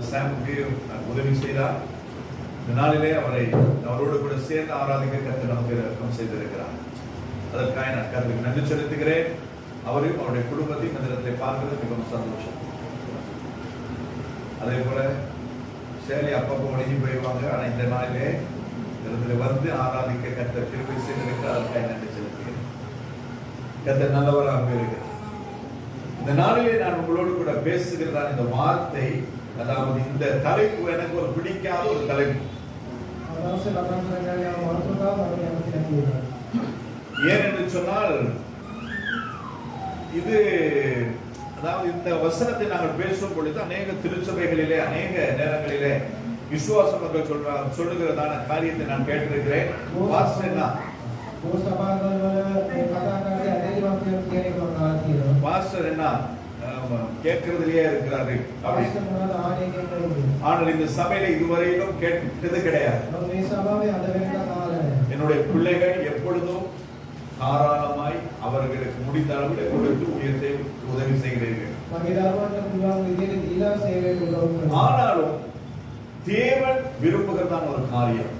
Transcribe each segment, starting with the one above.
சாமுக்கு உதவி செய்தார். இந்த நாளிலே அவரோடு கூட சேர்ந்து ஆராதிக்க கர்த்தர் நமக்கு இரக்கம் செய்திருக்கிறார். அதற்காக நான் கர்த்தருக்கு நன்றி செலுத்துகிறேன். அவரையும் அவருடைய குடும்பத்தையும் இந்த இடத்தை பார்க்கிறது மிகவும் சந்தோஷம். அதே போல சேலி அப்பப்போ ஒழுங்கி போயிடுவாங்க. ஆனால் இந்த நாளிலே இடத்துல வந்து ஆராதிக்க கர்த்தர் கிருபை செய்திருக்கிறார். அதற்காக நன்றி செலுத்துகிறேன். கர்த்தர் நல்லவராக இருக்கிறார். இந்த நாளிலே நான் உங்களோடு கூட பேசுகிறதான இந்த வார்த்தை, அதாவது இந்த தலைப்பு எனக்கு ஒரு பிடிக்காத ஒரு தலைப்பு. ஏன் என்று சொன்னால், இது அதாவது இந்த வசனத்தை நாங்கள் பேசும் பொழுது அநேக திருச்சபைகளிலே அநேக நேரங்களிலே விசுவாச மக்கள் சொல்லுகிறதான காரியத்தை நான் கேட்டிருக்கிறேன். பாஸ்டர் என்ன கேட்கிறதுலயே இருக்கிறாரு. ஆனால் இந்த சபையில இதுவரையிலும் கேட்டது கிடையாது. என்னுடைய பிள்ளைகள் எப்பொழுதும் தாராளமாய் அவர்களுக்கு முடிந்த அளவில் கொடுத்து உயர்த்தை உதவி செய்கிறீர்கள். ஆனாலும் தேவன் விரும்புகிறதான ஒரு காரியம்,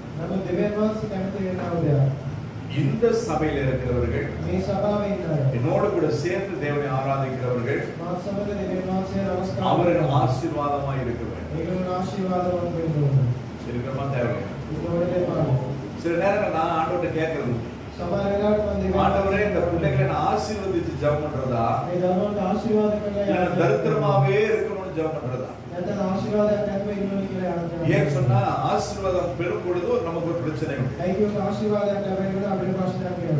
இந்த சபையில் இருக்கிறவர்கள் என்னோடு கூட சேர்ந்து தேவனை ஆராதிக்கிறவர்கள் அவர்கள் ஆசீர்வாதமாய் இருக்க வேண்டும். இருக்கிறமா தேவை. சில நேரம் நான் ஆண்டவர்கிட்ட கேட்கறது, ஆண்டவரே இந்த பிள்ளைகளை நான் ஆசீர்வதித்து ஜெபம் பண்றதா, தரித்திரமாவே இருக்கணும்னு ஜெபம் பண்றதா? ஏன் சொன்னா ஆசீர்வாதம் பெறும் பொழுது நமக்கு ஒரு பிரச்சனை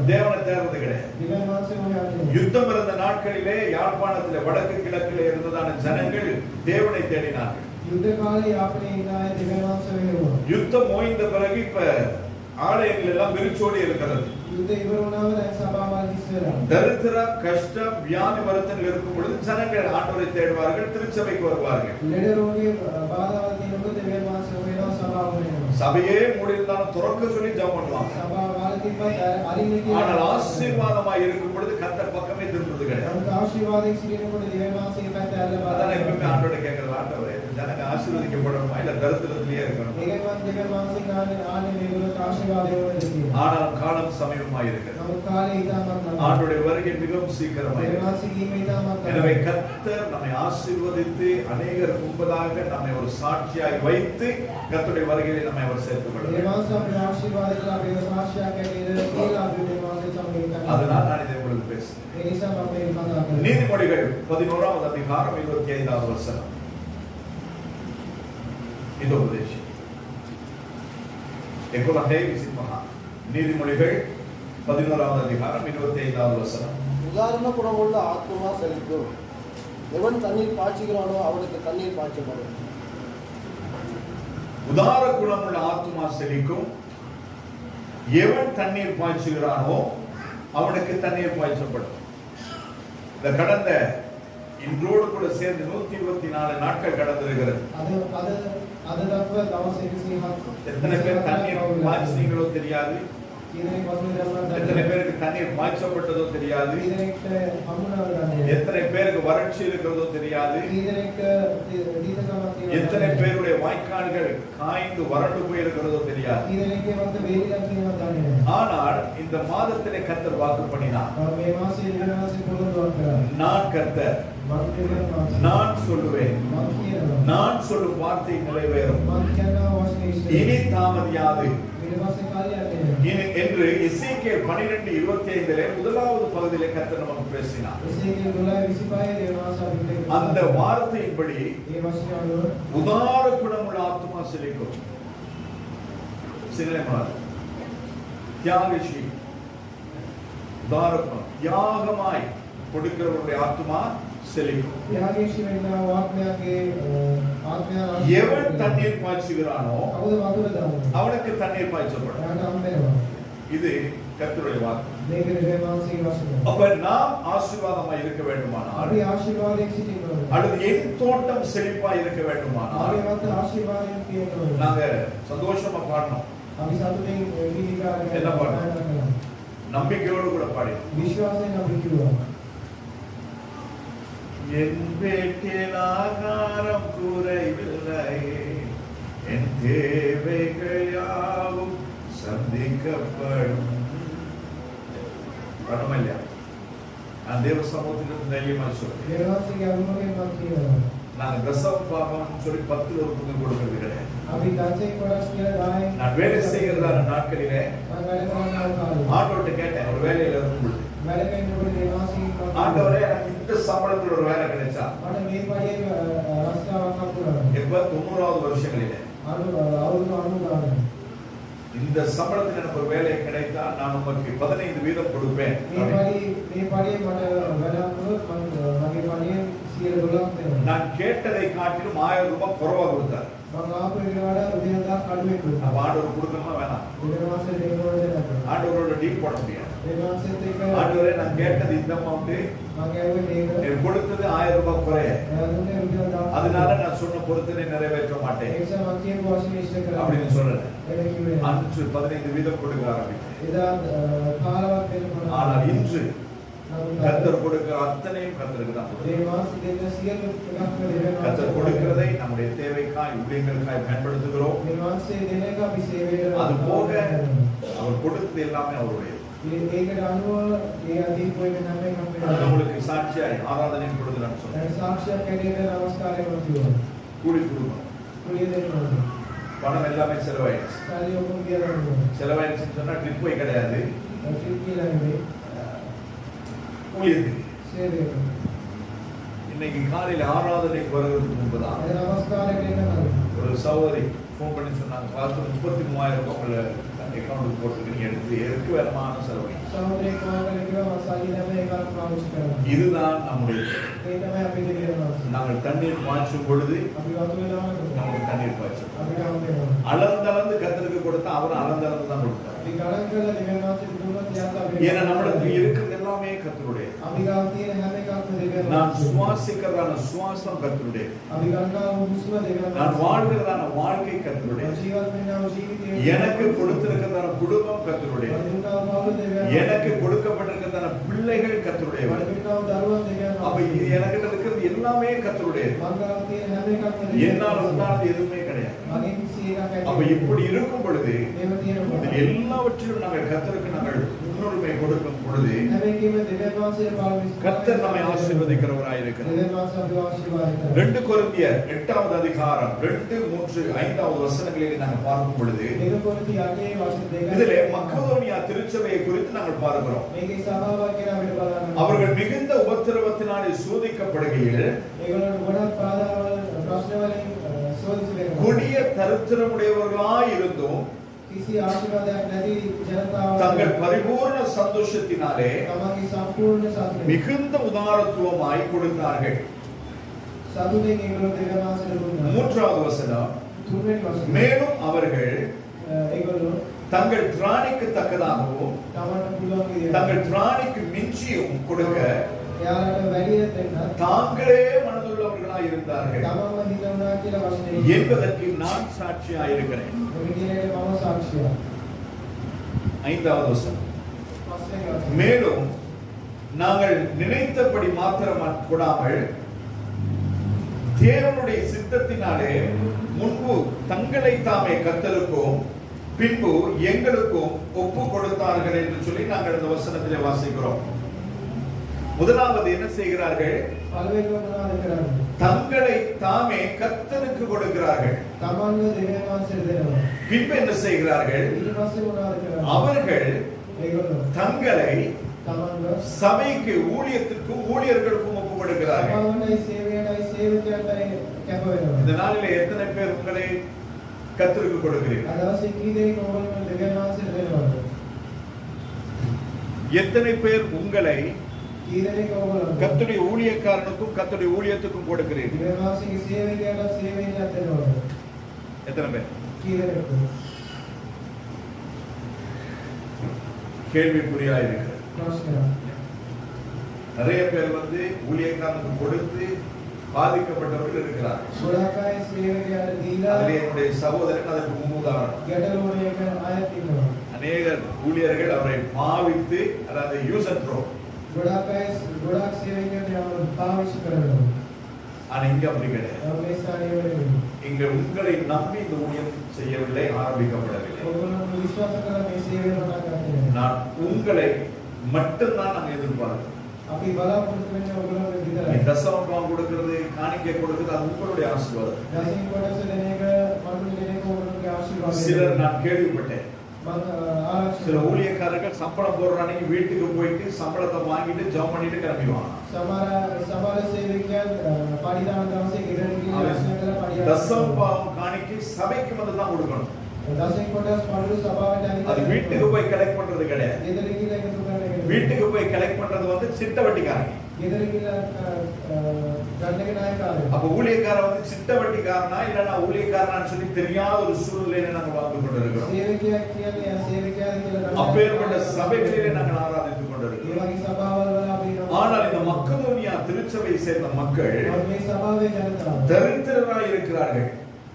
தேவனை தேர்வது கிடையாது. யுத்தம் இருந்த நாட்களிலே யாழ்ப்பாணத்திலே வடக்கு கிழக்கிலே இருந்ததான ஜனங்கள் தேவனை தேடினார்கள். யுத்தம் ஓய்ந்த பிறகு இப்ப ஆலயங்கள் எல்லாம் விரிச்சோடி இருக்கிறது. தரித்திர கஷ்டம் வியாதி வருத்தங்கள் இருக்கும் பொழுது ஜனங்கள் ஆண்டவரை தேடுவார்கள், திருச்சபைக்கு வருவார்கள். சபையே மூடியிருந்தாலும் துறக்க சொல்லி ஜெபம் பண்ணுவாங்க. ஆனால் ஆசீர்வாதமாய் இருக்கும் பொழுது கர்த்தர் பக்கமே திரும்புறது கிடையாது. அதான் எப்பவுமே ஆண்டவரை கேட்கறது, ஆண்டவரே ஜனங்க ஆசீர்வதிக்கப்படணுமா இல்ல தரித்திரத்திலேயே இருக்கணும்? ஆனால் காலம் சமீபமாய் இருக்கிறது. ஆண்டவருடைய வருகை மிகவும் சீக்கிரமாய் இருக்கிறது. எனவே கர்த்தர் நம்மை ஆசீர்வதித்து அநேகர் முன்பதாக நம்மை ஒரு சாட்சியாய் வைத்து கர்த்தருடைய வருகையை நம்மை அவர் சேர்த்துக் கொள்கிறார். அதனால் நான் இதை உங்களுக்கு பேசுகிறேன். நீதிமொழிகள் 11வது அதிகாரம் 25வது வசனம். இது உபதேசம். நீதிமொழிகள் 11வது அதிகாரம் 25வது வசனம். உதாரண குணமுள்ள ஆத்துமா செழிக்கும், எவன் தண்ணீர் பாய்ச்சுகிறானோ அவனுக்கு தண்ணீர் பாய்ச்சப்படும். உதார குணமுள்ள ஆத்துமா செழிக்கும், எவன் தண்ணீர் பாய்ச்சுகிறானோ அவனுக்கு தண்ணீர் பாய்ச்சப்படும். இந்த கடந்த இன்றோடு கூட சேர்ந்து 124 நாட்கள் கடந்திருக்கிறது. எத்தனை பேர் தண்ணீர் பாய்ச்சினீங்களோ தெரியாது, எத்தனை பேருக்கு தண்ணீர் பாய்ச்சப்பட்டதோ தெரியாது, எத்தனை பேருக்கு வறட்சி இருக்கிறதோ தெரியாது, எத்தனை பேருடைய வாய்க்கால்கள் காய்ந்து வறண்டு போயிருக்கிறதோ தெரியாது. ஆனால் இந்த மாதத்திலே கர்த்தர் வாக்கு பண்ணினார், நான் கர்த்தர், நான் சொல்லுவேன், நான் சொல்லும் வார்த்தை நிறைவேறும், இனி தாமதியாது என்று எசேக்கியேல் 12:25 முதலாவது பகுதியிலே கர்த்தர் நமக்கு பேசினார். அந்த வார்த்தையின்படி உதார குணமுள்ள ஆத்துமா செழிக்கும். தியாகி உதார குணம், தியாகமாய் கொடுக்கிறவருடைய ஆத்துமா செழிக்கும். எவன் தண்ணீர் பாய்ச்சுகிறானோ அவனுக்கு தண்ணீர் பாய்ச்சப்படும். இது கர்த்தருடைய வார்த்தை. அப்ப நாம் ஆசீர்வாதமாய் இருக்க வேண்டுமானால், அல்லது என் தோட்டம் செழிப்பாய் இருக்க வேண்டுமானால், நாங்க சந்தோஷமா பாடணும். என்ன பாடணும்? நம்பிக்கையோடு கூட பாடி, என் வீட்டில் ஆகாரம் குறைவில்லை, தேவைகள் யாவும் சந்திக்கப்படும். பணம் இல்லையா? நான் தேவ சமூகத்திலிருந்து தைரியமா சொல்றேன். ದೇವಾಸಿಗೆ ಅನುಮತಿ ಮಾಡ್ತೀವಿ. நாங்க தசம பாகம் சொல்லி 10 ஒரு பங்கு கொடுக்கிறது கிடையாது. ಅಭಿ ದಾಸೆ ಕೊಡಸ್ಕೆ ದಾಯಿ. நான் வேலை செய்கிறதான நாட்களிலே ஆண்டவர்கிட்ட கேட்டேன், ஒரு வேலையில இருக்கும்போது ஆண்டவரே எனக்கு இந்த சம்பளத்தில் ஒரு வேலை கிடைச்சா எப்ப 90வது வருஷங்களிலே இந்த சம்பளத்தில் எனக்கு ஒரு வேலை கிடைத்தா நான் உமக்கு 15% கொடுப்பேன். நான் கேட்டதை காட்டிலும் 1000 ரூபாய் குறைவா கொடுத்தார். ஆண்டவர் கொடுக்கணுமா வேணாம்? ஆண்டவரோட டீல் போட முடியாது. ஆண்டவரே நான் கேட்டது இந்த அமௌண்ட், கொடுத்தது 1000 ரூபாய் குறைய, அதனால நான் சொன்ன பொருத்தனை நிறைவேற்ற மாட்டேன் அப்படின்னு சொல்றேன். அன்று 15% கொடுக்க ஆரம்பித்தேன். ஆனால் இன்று கர்த்தர் கொடுக்கிற அத்தனையும் கர்த்தருக்கு தான். கர்த்தர் கொடுக்கிறதை நம்முடைய தேவைக்காய் ஊழியங்களுக்காய் பயன்படுத்துகிறோம். அது போக அவர் கொடுத்தது எல்லாமே அவருடைய. உங்களுக்கு சாட்சியாய் ஆராதனை கொடுத்து நான் சொல்றேன். கூலி கொடுக்கணும். பணம் எல்லாமே செலவாயிடுச்சு. செலவாயிடுச்சுன்னு சொன்னா ட்ரிப் போய் கிடையாது, இன்னைக்கு காலையில ஆராதனைக்கு வருவதற்கு முன்புதான் ஒரு சகோதரி போன் பண்ணி சொன்னாங்க, 33,000 ரூபாய் அக்கௌண்ட் போட்டு எடுத்து எதுக்கு வேறமான செலவு. இதுதான் நம்முடைய. நாங்கள் தண்ணீர் பாய்ச்சும் பொழுது நமக்கு தண்ணீர் பாய்ச்சும் அளந்தளந்து கத்தருக்கு கொடுத்தா அவரும் அளந்தளந்து தான் கொடுத்தார். ஏன்னா நம்மளுக்கு இருக்கிறது எல்லாமே கர்த்தருடைய. நான் சுவாசிக்கிறதான சுவாசம் கர்த்தருடைய. நான் வாழ்கிறதான வாழ்க்கை கர்த்தருடைய. எனக்கு கொடுத்திருக்கிறதான குடும்பம் கர்த்தருடைய. எனக்கு கொடுக்கப்பட்டிருக்கிறதான பிள்ளைகள் கர்த்தருடைய. அப்ப இது எனக்கு இருக்கிறது எல்லாமே கர்த்தருடைய. என்னால் உண்டானது எதுவுமே கிடையாது. அப்ப இப்படி இருக்கும் பொழுது எல்லாவற்றிலும் நாங்கள் கர்த்தருக்கு நாங்கள் முன்னுரிமை கொடுக்கும் பொழுது கர்த்தர் நம்மை ஆசீர்வதிக்கிறவராய் இருக்கிறார். 2 கொரிந்தியர் 8வது அதிகாரம் 2, 3, 5வது வசனங்களில் நாங்கள் பார்க்கும் பொழுது இதிலே மக்கதோனியா திருச்சபையை குறித்து நாங்கள் பார்க்கிறோம். அவர்கள் மிகுந்த உபத்திரவத்தினாலே சோதிக்கப்படுகையில் கொடிய தரித்திரமுடையவர்களாய் இருந்தும் தங்கள் பரிபூர்ண சந்தோஷத்தினாலே மிகுந்த உதாரத்துவமாய் கொடுத்தார்கள். 3வது வசனம், மேலும் அவர்கள் தங்கள் திராணிக்கு தக்கதாகவும் தங்கள் திராணிக்கு மிஞ்சியும் கொடுக்க தாங்களே மனதுள்ளவர்களாய் இருந்தார்கள் என்பதற்கு நான் சாட்சியாய் இருக்கிறேன். 5வது வசனம், மேலும் நாங்கள் நினைத்தபடி மாத்திரம் கூடாமல் தேவனுடைய சித்தத்தினாலே முன்பு தங்களை தாமே கர்த்தருக்கும் பின்பு எங்களுக்கும் ஒப்பு கொடுத்தார்கள் என்று சொல்லி நாங்கள் இந்த வசனத்திலே வாசிக்கிறோம். முதலாவது என்ன செய்கிறார்கள்? தங்களை தாமே கர்த்தருக்கு கொடுக்கிறார்கள். பின்பு என்ன செய்கிறார்கள்? அவர்கள் தங்களை சபைக்கு ஊழியத்திற்கும் ஊழியர்களுக்கும் ஒப்பு கொடுக்கிறார்கள். இந்த நாளிலே எத்தனை பேர் உங்களை கர்த்தருக்கு கொடுக்கிறீர்கள்? எத்தனை பேர் உங்களை கர்த்தருடைய ஊழியக்காரனுக்கும் கர்த்தருடைய ஊழியத்துக்கும் கொடுக்கிறீர்கள்? எத்தனை பேர்? கேள்விக்குறியா இருக்கிறது. நிறைய பேர் ஊழியக்காரனுக்கு கொடுத்து பாதிக்கப்பட்டவர்கள் இருக்கிறார். என்னுடைய சகோதரன் அதற்கு முன்னுதாரணம். அநேக ஊழியர்கள் அவரை பாவித்து, அதாவது யூஸ் அண்ட் த்ரோ. ஆனா இங்க அப்படி கிடையாது. இங்க உங்களை நம்பி இந்த ஊழியம் செய்யவில்லை, ஆரம்பிக்கப்படவில்லை. ඔයගොල්ලෝ විශ්වාස කරලා මේ සේවය පටන් ගන්න. நான் உங்களை மட்டும்தான் நாங்க எதிர்பார்க்கிறோம். අපි බලාපොරොත්තු වෙන්නේ ඔයගොල්ලෝ විතරයි. தசமபாகம் கொடுக்கிறது, காணிக்கை கொடுக்கிறது, அது உங்களுடைய ஆசீர்வாதம். දසින් කොටස දෙන එක මනුෂ්‍ය දෙන එක ඔයගොල්ලෝගේ ආශිර්වාදය. சிலர் நான் கேள்விப்பட்டேன், මම சில ஊழியக்காரர்கள் சம்பளம் போடுற அன்னைக்கு வீட்டுக்கு போயிட்டு சம்பளத்தை வாங்கிட்டு ஜெபம் பண்ணிட்டு கிளம்பிடுவாங்க. සමහර සේවකයන් පරිදාන දවසේ ගෙදර ගිහින් ආශ්‍රය කරලා පරිදාන தசமபாகம் காணிக்கை சபைக்கு வந்து தான் கொடுக்கணும். දසින් කොටස් පරිදු සභාවට அது வீட்டுக்கு போய் கலெக்ட் பண்றது கிடையாது. ගෙදර ගිහින් එකතු කරන එක. வீட்டுக்கு போய் கலெக்ட் பண்றது வந்து சிட்ட வட்டிக்காரங்க. ගෙදර ගිහින් ගන්න එක නායකයෝ. அப்ப ஊழியக்காரன் வந்து சிட்ட வட்டிக்காரனா இல்லனா ஊழியக்காரனான்னு சொல்லி தெரியாத ஒரு சூழ்நிலையில நாங்க வாழ்ந்து கொண்டிருக்கிறோம். සේවකයා කියන්නේ සේවකයා කියලා அப்பேற்பட்ட சபைகளிலே நாங்கள் ஆராதித்துக் கொண்டிருக்கிறோம். ඒ වගේ සභාවල් වල අපි ஆனால் இந்த மக்கதோனியா திருச்சபையை சேர்ந்த மக்கள் මේ සභාවේ ජනතාව தரித்திரராய் இருக்கிறார்கள்.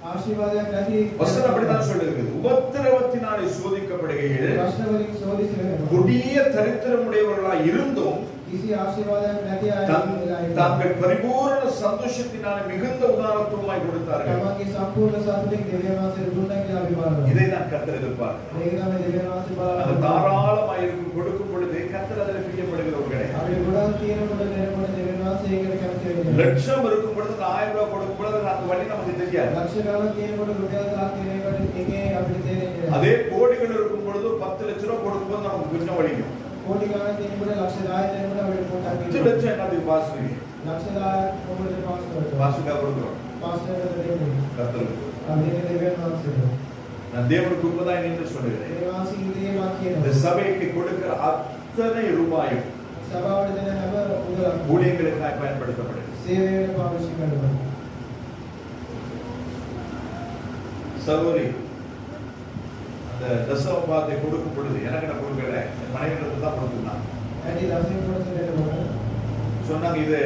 ආශිර්වාදයක් නැති வசனம் அப்படிதான் சொல்லுகிறது. உபத்திரவத்தினாலே சோதிக்கப்படுகையில் ප්‍රශ්න වලින් සෝදිසිරෙනවා. கொடிய தரித்திரமுடையவர்களாய் இருந்தும் කිසි ආශිර්වාදයක් නැති අය தாங்கள் பரிபூரண சந்தோஷத்தினாலே மிகுந்த உதாரத்துவமாய் கொடுத்தார்கள். තමන්ගේ සම්පූර්ණ සතුටින් දෙවියන් වහන්සේට දුන්නා කියලා අපි බලනවා. இதை நான் கர்த்தர் எதிர்பார்க்கிறேன். මේක තමයි දෙවියන් වහන්සේ அது බලනවා. தாராளமாய் இருக்கும் கொடுக்கும் பொழுது கர்த்தர் அதில் பிரியப்படுகிறவர் கிடையாது. අපි ගොඩාක් තියෙනකොට දෙනකොට දෙවියන් වහන්සේ ඒකට කැමති වෙන්නේ. லட்சம் இருக்கும் பொழுது 1000 ரூபாய் கொடுக்கும் பொழுது அந்த வழி நமக்கு தெரியாது. ලක්ෂ ගණන් තියෙනකොට රුපියල් 1000 තියෙනකොට එකේ අපිට තේරෙන්නේ නැහැ. அதே கோடிகள் இருக்கும் பொழுது 10 லட்சம் ரூபாய் கொடுக்கும்போது நமக்கு கொஞ்சம் வலிக்கும். කෝටි ගණන් තියෙනකොට ලක්ෂ 10 තියෙනකොට අපිට පොඩ්ඩක් 10 லட்சம் என்னது பாஸ்வி ලක්ෂ 10ක් කොහොමද පාස් කරන්නේ? பாஸ்விகா கொடுக்கிறோம் පාස්ටර්ට දෙන්නේ. கர்த்தருக்கு. අපි දෙවියන් වහන්සේට. நான் தேவனுக்கு உண்மைதான் என்று சொல்லுகிறேன். ඒ වාසී ඉදිරියේ මා இந்த කියනවා. சபைக்கு கொடுக்கிற அத்தனை ரூபாயும் සභාවට දෙන හැම උදලක් ஊழியங்களுக்காக பயன்படுத்தப்படுகிறது. සේවයට පාවිච්චි කරනවා. சகோதரி அந்த தசமபாகத்தை கொடுக்கும் பொழுது எனக்கு நான் கொடுக்கல, என் மனைவியிடத்துல தான் கொடுத்துருந்தாங்க. ඇයි දසින් කොටස දෙනකොට சொன்னாங்க இது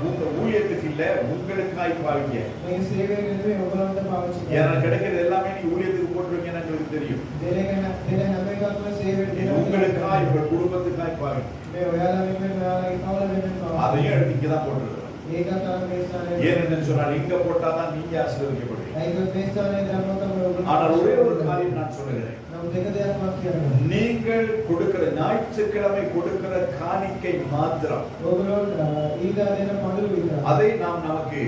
உங்க ஊழியத்துக்கு இல்ல, உங்களுக்காய் பாவிங்க. මේ සේවයට නෙමෙයි ඔයගොල්ලන්ට පාවිච්චි எனக்கு කරනවා. கிடைக்கிறது எல்லாமே நீ ஊழியத்துக்கு போட்டுருவீங்கன்னு எங்களுக்கு தெரியும். දෙන හැම එකක්ම සේවයට இது உங்களுக்காய், உங்கள் குடும்பத்துக்காய் பாவிங்க. මේ ඔයාලා වෙනුවෙන් ඔයාලගේ කවල වෙනුවෙන් පාවිච්චි. அதையும் எடுத்து இங்க தான் போட்டுருக்கோம். ඒකත් තමයි මේ ස්ථානයේ. ஏனென்று சொன்னால் இங்க போட்டாதான் நீங்க ஆசீர்வதிக்கப்படுவீங்க. ඒකත් මේ ස්ථානයේ ධර්මත ඔයගොල්ලෝ. ஆனால் ஒரே ஒரு காரியம் நான் சொல்லுகிறேன். නම් දෙක දෙයක් මම කියනවා. நீங்கள் கொடுக்கிற ஞாயிற்றுக்கிழமை கொடுக்கிற காணிக்கை மாத்திரம் ඔයගොල්ලෝ ඊදා දෙන පඳුරු විතර. அதை நாம் நமக்கு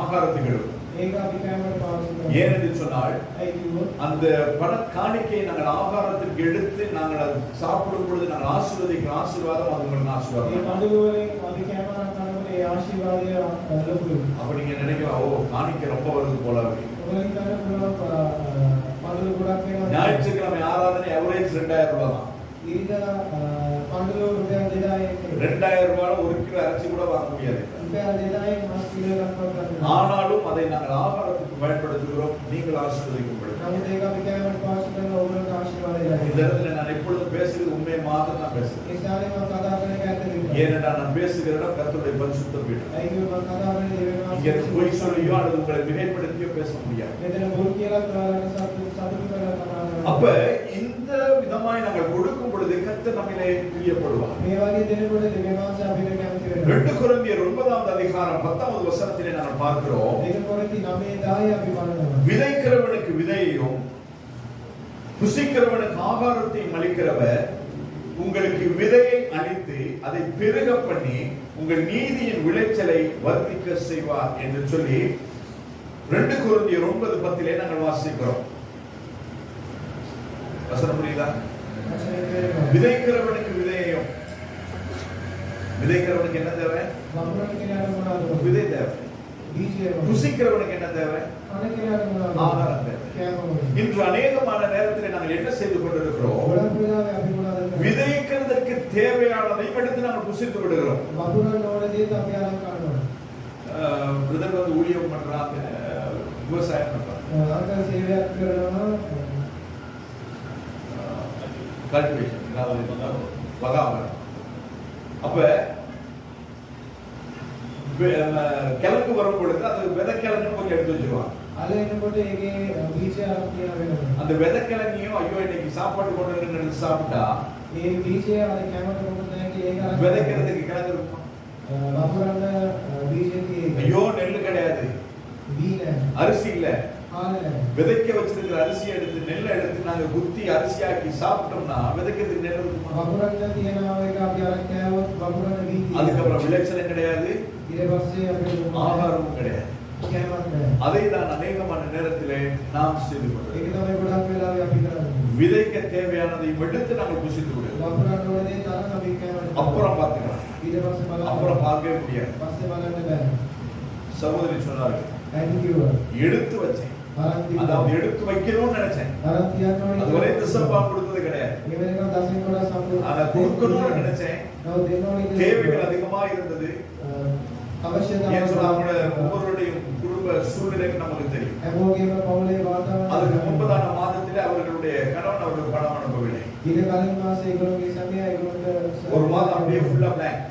ஆகாரத்துக்கு எடுப்போம். ඒක අපි කැමරට පාවිච්චි කරනවා. ஏனென்று சொன்னால் ඇයි කිව්වොත් அந்த பண காணிக்கையை நாங்கள் ஆகாரத்துக்கு எடுத்து நாங்கள் அது சாப்பிடும் பொழுது நாங்கள் ஆசீர்வதிக்கிற ஆசீர்வாதம் அது உங்களுக்கு මේ ஆசீர்வாதம். පඳුරු වලින් අපි කැමරට කරනකොට ඒ ආශිර්වාදය ලොකුයි. அப்ப நீங்க நினைக்கலாம், ஓ காணிக்கை ரொம்ப வருது போல அப்படின்னு. ඔයගොල්ලෝ හිතන්න පුළුවන් පඳුරු ගොඩක් වෙනවා. ஞாயிற்றுக்கிழமை ஆராதனை எவரேஜ் 2000 ரூபாய் தான். ඊදා පඳුරු රුපියල් 2000 2000 ரூபாய் ஒரு கிலோ அரிசி கூட வாங்க முடியாது. රුපියල් 2000 මාස් කිලෝ එකක් වගේ. ஆனாலும் அதை நாங்கள் ஆகாரத்துக்கு பயன்படுத்துகிறோம். நீங்கள் ஆசீர்வதிக்கப்படுங்கள். නමුත් ඒක අපි කැමරට පාවිච්චි කරන ඔයගොල්ලන්ට ආශිර්වාදය இந்த ලැබෙනවා. இடத்துல நான் எப்பொழுதும் பேசுகிறது உண்மையை மாத்திரம் நான் பேசுறேன். ඒ ස්ථානයේ මම කතා කරන එක ඇත්ත විතරයි. ஏனென்றால் நான் பேசுகிற இடம் கர்த்தருடைய பரிசுத்த பீடம். ඇයි කිව්වොත් මම කතා කරන්නේ දෙවියන් இங்க වහන්සේ. பொய் சொல்லியோ அல்லது உங்களை மிகைப்படுத்தியோ பேச முடியாது. මෙතන බොරු කියලා ඔයාලට සතුටු කරලා කතා அப்ப කරනවා. இந்த விதமாய் நாங்கள் கொடுக்கும் பொழுது கர்த்தர் நம்மிலே பிரியப்படுவார். මේ වගේ දෙනකොට දෙවියන් වහන්සේ අපිට කැමති වෙනවා. 2 கொரிந்தியர் 9வது அதிகாரம் 10வது வசனத்திலே நாங்கள் பார்க்கிறோம். ඒක කොරින්ති 9:10 අපි බලනවා. விதைக்கிறவனுக்கு விதையையும் புசிக்கிறவனுக்கு ஆகாரத்தையும் அளிக்கிறவர் உங்களுக்கு விதையை அளித்து அதை பெருக பண்ணி உங்கள் நீதியின் விளைச்சலை வர்த்திக்க செய்வார் என்று சொல்லி 2 கொரிந்தியர் 9:10 நாங்கள் வாசிக்கிறோம். வசனம் புரியுதா? விதைக்கிறவனுக்கு விதையையும், விதைக்கிறவனுக்கு என்ன தேவை? වම්රණ කියලාට මොනවද? விதை தேவை. බීජය. புசிக்கிறவனுக்கு என்ன தேவை? අන කියලාට මොනවද? ஆகாரம் தேவை. කෑම. இன்று அநேகமான நேரத்தில் நாங்கள் என்ன செய்து கொண்டிருக்கிறோம்? ගොඩක් වෙලාවෙ අපි මොනවද කරන්නේ? விதைக்கிறதற்கு தேவையானதை எடுத்து நாங்கள் புசித்து விடுகிறோம். වතුරන්න ඕන දේත් අපි අරන් කරනවා. பிரதர் வந்து ஊழியம் பண்றாங்க, விவசாயம் பண்றாங்க, අංකල් සේවයක් කරනවා. கல்டிவேஷன், அதாவது பகாமரம். அப்ப கிழங்கு வரும் பொழுது அது விதைக்கிழங்கு கொஞ்சம் எடுத்து வச்சிருவாங்க. අල එනකොට ඒකේ බීජය අරන් තියන වෙනවා. அந்த விதைக்கிழங்கையும் ஐயோ இன்னைக்கு சாப்பாடு கொண்டு வந்து சாப்பிட்டா ඒ බීජය අර කැමරට මොකද නැහැ ඒක අරන් விதைக்கிறதுக்கு கிழங்கு இருக்கும். වතුරන්න බීජය තියෙන්නේ. ஐயோ நெல்லு கிடையாது, அரிசி இல்ல, விதைக்க வச்சிருக்கிற அரிசி எடுத்து நெல்லை எடுத்து நாங்க குத்தி அரிசியாக்கி சாப்பிட்டோம்னா விதைக்கிறதுக்கு நெல் இருக்குமா? அதுக்கப்புறம் விளைச்சலும் கிடையாது, ஆகாரமும் கிடையாது. அதை தான் அநேகமான நேரத்திலே நாம் செய்து கொள்கிறோம். விதைக்க தேவையானதை எடுத்து நாங்கள் புசித்து விடுவோம். அப்புறம் பார்த்துக்கலாம், அப்புறம் பார்க்கவே முடியாது. சகோதரி சொன்னார்கள், எடுத்து வச்சேன், அதாவது எடுத்து வைக்கணும்னு நினைச்சேன். அதுவரை திசப்பா கொடுத்தது கிடையாது. அதை கொடுக்கணும்னு நினைச்சேன். தேவைகள் அதிகமா இருந்தது. ஒவ்வொருடைய குடும்ப சூழ்நிலை நமக்கு தெரியும். அதுக்கு முன்பதான மாதத்திலே அவர்களுடைய கணவன் அவர்கள் பணம் அனுப்பவில்லை. ஒரு மாதம் அப்படியே ஃபுல்லா பிளாங்க்.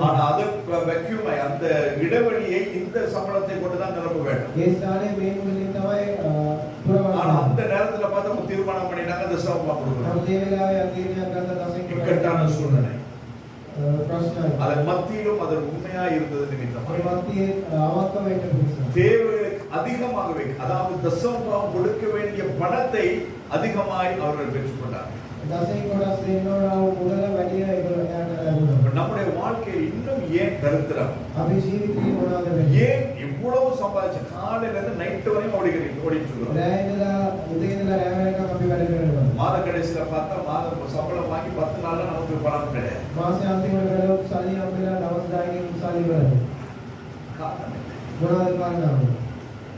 ஆனா அது வெக்யூமை, அந்த இடைவெளியை இந்த சம்பளத்தை கொண்டுதான் நிரப்ப வேண்டும். ஆனா அந்த நேரத்துல பார்த்து தீர்மானம் பண்ணினாங்க தசமமா கொடுக்கணும். இக்கட்டான சூழ்நிலை. அதன் மத்தியிலும் அதன் உண்மையா இருந்தது நிமித்தம் தேவைகளுக்கு அதிகமாக வைக்க, அதாவது தசமபாகம் கொடுக்க வேண்டிய பணத்தை அதிகமாய் அவர்கள் பெற்றுக்கொண்டார்கள். நம்முடைய வாழ்க்கையில் இன்னும் ஏன் தரித்திரம்? ஏன் இவ்வளவு சம்பாதிச்சு காலையில இருந்து நைட் வரையும் ஓடிட்டு மாத கடைசியில பார்த்தா மாதம் சம்பளம் வாங்கி 10 நாள்ல நமக்கு பணம் கிடையாது.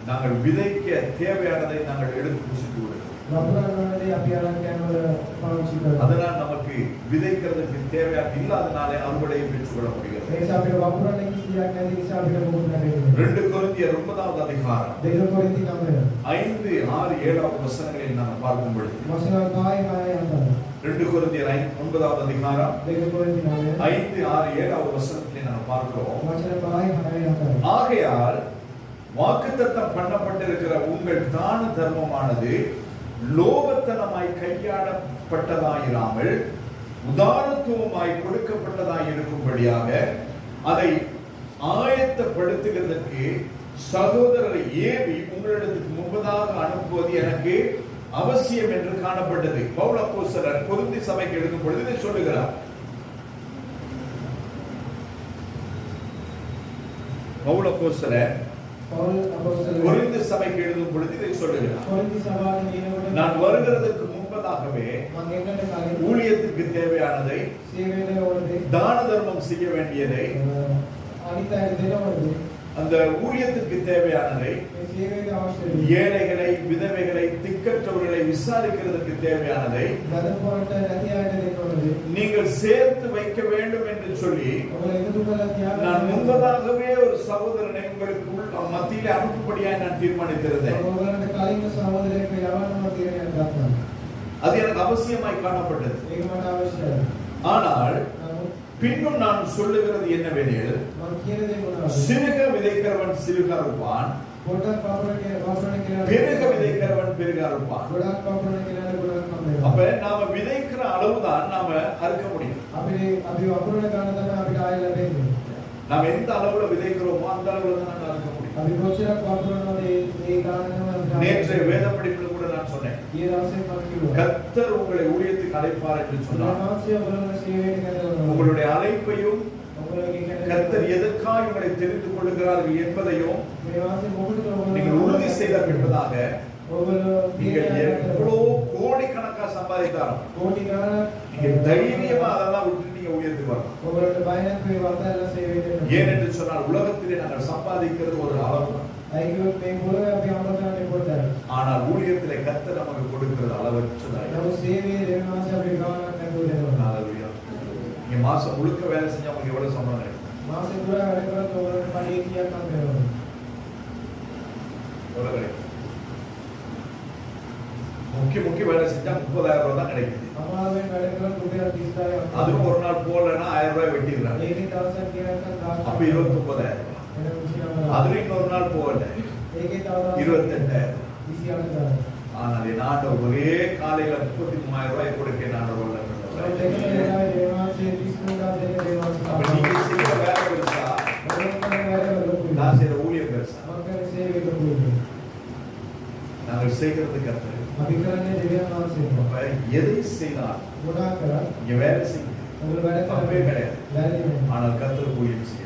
நாங்கள் விதைக்க தேவையானதை நாங்கள் எடுத்து புசித்து விடுகிறோம். அதனால் நமக்கு விதைக்கிறதுக்கு தேவையான இல்லாதனாலே அறுவடையை பெற்றுக்கொள்ள முடிகிறது. 2 கொரிந்தியர் 9வது அதிகாரம் 5, 6, 7 வசனங்களில் நாம் பார்க்கும் பொழுது 2 கொரிந்தியர் 9வது அதிகாரம் 5, 6, 7 வசனத்தில் நாம் பார்க்கிறோம். ஆகையால் வாக்குத்தத்தம் பண்ணப்பட்டிருக்கிற உங்கள் தான தர்மமானது லோபத்தனமாய் கையாடப்பட்டதாயிராமல் உதாரத்துவமாய் கொடுக்கப்பட்டதாய் இருக்கும்படியாக அதை ஆயத்தப்படுத்துகிறதற்கு சகோதரரை ஏவி உங்களிடத்துக்கு முன்பதாக அனுப்புவது எனக்கு அவசியம் என்று காணப்பட்டது. பவுல் அப்போஸ்தலர் கொரிந்தி சபைக்கு எழுதும் பொழுது இதை சொல்லுகிறார். பவுல் அப்போஸ்தலர் கொரிந்தி சபைக்கு எழுதும் பொழுது இதை சொல்லுகிறார். நான் வருகிறதற்கு முன்பதாகவே ஊழியத்திற்கு தேவையானதை, தான தர்மம் செய்ய வேண்டியதை, அந்த ஊழியத்திற்கு தேவையானதை, ஏழைகளை, விதவைகளை, திக்கற்றவர்களை விசாரிக்கிறதுக்கு தேவையானதை நீங்கள் சேர்த்து வைக்க வேண்டும் என்று சொல்லி நான் முன்பதாகவே ஒரு சகோதரனை உங்களுக்கு மத்தியிலே அனுப்பும்படியாக நான் தீர்மானித்திருந்தேன். அது எனக்கு அவசியமாய் காணப்பட்டது. ஆனால் பின்னும் நான் சொல்லுகிறது என்னவெனில், சிறுக விதைக்கிறவன் சிறுக அறுப்பான், பெருக விதைக்கிறவன் பெருக அறுப்பான். அப்ப நாம விதைக்கிற அளவுதான் நாம அறுக்க முடியும். நாம் எந்த அளவுல விதைக்கிறோமோ அந்த அளவுல தான் நாம அறுக்க முடியும். நேற்றைய வேத படிப்பில் கூட நான் சொன்னேன், கர்த்தர் உங்களை ஊழியத்துக்கு அழைப்பார் என்று சொன்னார். உங்களுடைய அழைப்பையும் கர்த்தர் எதற்காக உங்களை தெரிந்து கொள்கிறார்கள் என்பதையும் நீங்கள் உறுதி செய்த பின்பதாக நீங்கள் எவ்வளவு கோடிக்கணக்கா சம்பாதித்தாலும் நீங்க தைரியமா அதெல்லாம் விட்டு நீங்க ஊழியத்துக்கு வரலாம். ஏன் என்று சொன்னால் உலகத்திலே நாங்கள் சம்பாதிக்கிறது ஒரு அளவு, ஆனால் ஊழியத்திலே கர்த்தர் நமக்கு கொடுக்கிறது அளவற்றதாய். நீங்க மாசம் முழுக்க வேலை செஞ்சா உங்களுக்கு எவ்வளவு சம்பளம் கிடைக்கும்? முக்கிய வேலை செஞ்சா 30,000 ரூபாய் தான் கிடைக்குது. அதுவும் ஒரு நாள் போலன்னா 1000 ரூபாய் வெட்டிடுறாங்க. அப்ப 29,000 ரூபாய். அதுல இன்னொரு நாள் போகல 28,000. ஆனால் என் ஆண்டவர் ஒரே காலையில 33,000 ரூபாய் கொடுக்க ஆண்டவர். அப்ப நீங்க செய்யற வேலை பெருசா, நான் செய்யற ஊழியம் பெருசா, நாங்கள் செய்கிறது கர்த்தர். அப்ப எதை செய்தால் இங்க வேலை செய்யும் தப்பே கிடையாது. ஆனால் கர்த்தர் ஊழியம் செய்ய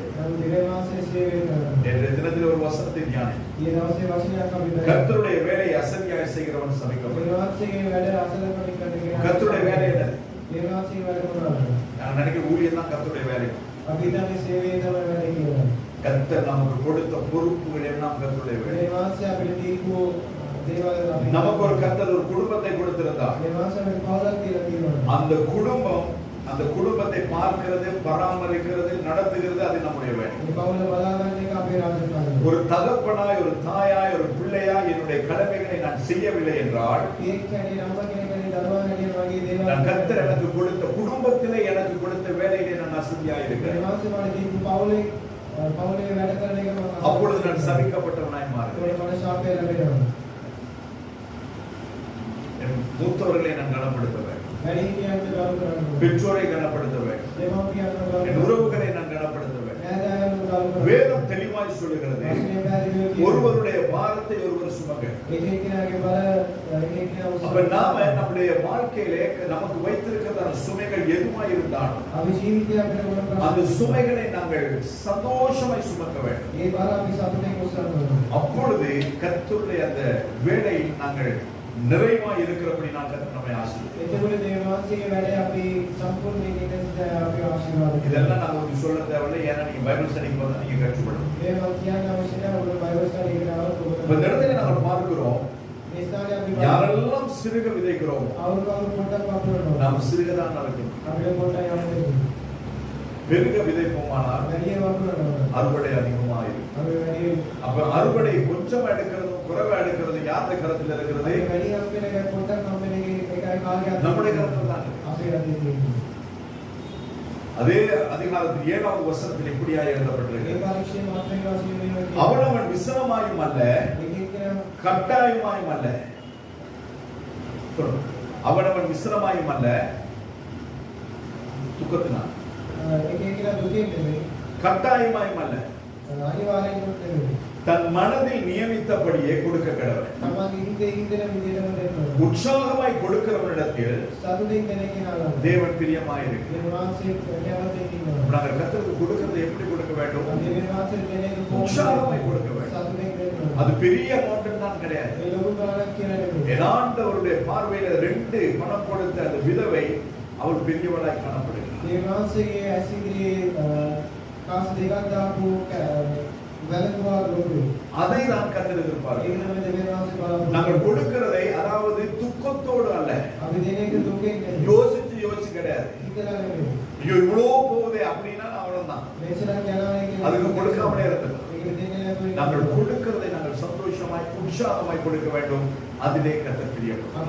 தினத்தில் ஒரு வசனத்தை தியானி. கர்த்தருடைய வேலையை அசதியாக செய்கிறவன் சபிக்கப்படும். கர்த்தருடைய வேலை என்னது? நான் நினைக்கிற ஊழியம் தான் கர்த்தருடைய வேலை. கர்த்தர் நமக்கு கொடுத்த பொறுப்புகள் எல்லாம் கர்த்தருடைய வேலை. நமக்கு ஒரு கர்த்தர் ஒரு குடும்பத்தை கொடுத்திருந்தார். அந்த குடும்பத்தை பார்க்கிறது, பராமரிக்கிறது, நடத்துகிறது, அது நம்முடைய வேலை. ஒரு தகப்பனாய், ஒரு தாயாய், ஒரு பிள்ளையாய் என்னுடைய கடமைகளை நான் செய்யவில்லை என்றால், நான் கர்த்தர் எனக்கு கொடுத்த குடும்பத்திலே எனக்கு கொடுத்த வேலையிலே நான் அசதியாய் இருக்கிறேன். அப்பொழுது நான் சபிக்கப்பட்டவனாய் மாறுகிறேன். மூத்தவர்களை நான் கனப்படுத்த வேண்டும், பெற்றோரை கனப்படுத்த வேண்டும், என் உறவுகளை நான் கனப்படுத்த வேண்டும். வேதம் தெளிவாய் சொல்லுகிறது, ஒருவருடைய பாரத்தை ஒருவர் சுமக்க. அப்ப நாம நம்முடைய வாழ்க்கையிலே நமக்கு வைத்திருக்கிற சுமைகள் எதுவாய் இருந்தாலும் அந்த சுமைகளை நாங்கள் சந்தோஷமாய் சுமக்க வேண்டும். அப்பொழுது கர்த்தருடைய அந்த வேலை நாங்கள் நிறைவாய் இருக்கிறபடி நான் கர்த்தர் நம்மை ஆசீர்வதிப்பார். இதெல்லாம் நான் உங்களுக்கு சொல்ல தேவையில்லை, ஏன்னா நீங்க பைபிள் ஸ்டடிக்கு வந்தா நீங்க கற்றுக்கொள்ளணும். இந்த இடத்துல நாங்கள் பார்க்கிறோம், யாரெல்லாம் சிறுக விதைக்கிறோம் நாம் சிறுகதான் நடக்கணும். பெருக விதைப்போமானால் அறுவடை அதிகமா இருக்கும். அப்ப அறுவடை கொஞ்சமா எடுக்கிறதும் குறைவா எடுக்கிறது யாருடைய கருத்துல இருக்கிறது? நம்முடைய கருத்துல தான். அதே அதிகாரத்தில் 7வது வசனத்தில் இப்படியா எழுதப்பட்டிருக்கு, அவனவன் விசனமாயும் அல்ல கட்டாயமாயும் அல்ல. அவனவன் விசனமாயும் அல்ல துக்கத்தினால், கட்டாயமாயும் அல்ல தன் மனதில் நியமித்தபடியே கொடுக்க கடவுள். உற்சாகமாய் கொடுக்கிறவனிடத்தில் தேவன் பிரியமாயிருக்கிறார். நாங்கள் கர்த்தருக்கு கொடுக்கிறது எப்படி கொடுக்க வேண்டும்? உற்சாகமாய் கொடுக்க வேண்டும். அது பெரிய அமௌண்ட் தான் கிடையாது. என் ஆண்டவருடைய பார்வையில 2 பணம் கொடுத்த அந்த விதவை அவள் பெரியவளாய் காணப்படுகிறார். அதை தான் கர்த்தர் எதிர்பார்க்கிறார். நாங்கள் கொடுக்கிறதை, அதாவது துக்கத்தோடு அல்ல, யோசிச்சு கிடையாது. ஐயோ இவ்வளோ போகுதே அப்படின்னா அவ்வளவுதான், அதுக்கு கொடுக்காமலே இருந்தது. நாங்கள் கொடுக்கிறதை நாங்கள் சந்தோஷமாய் உற்சாகமாய் கொடுக்க வேண்டும். அதிலே கர்த்தர் பிரியப்படுகிறார்.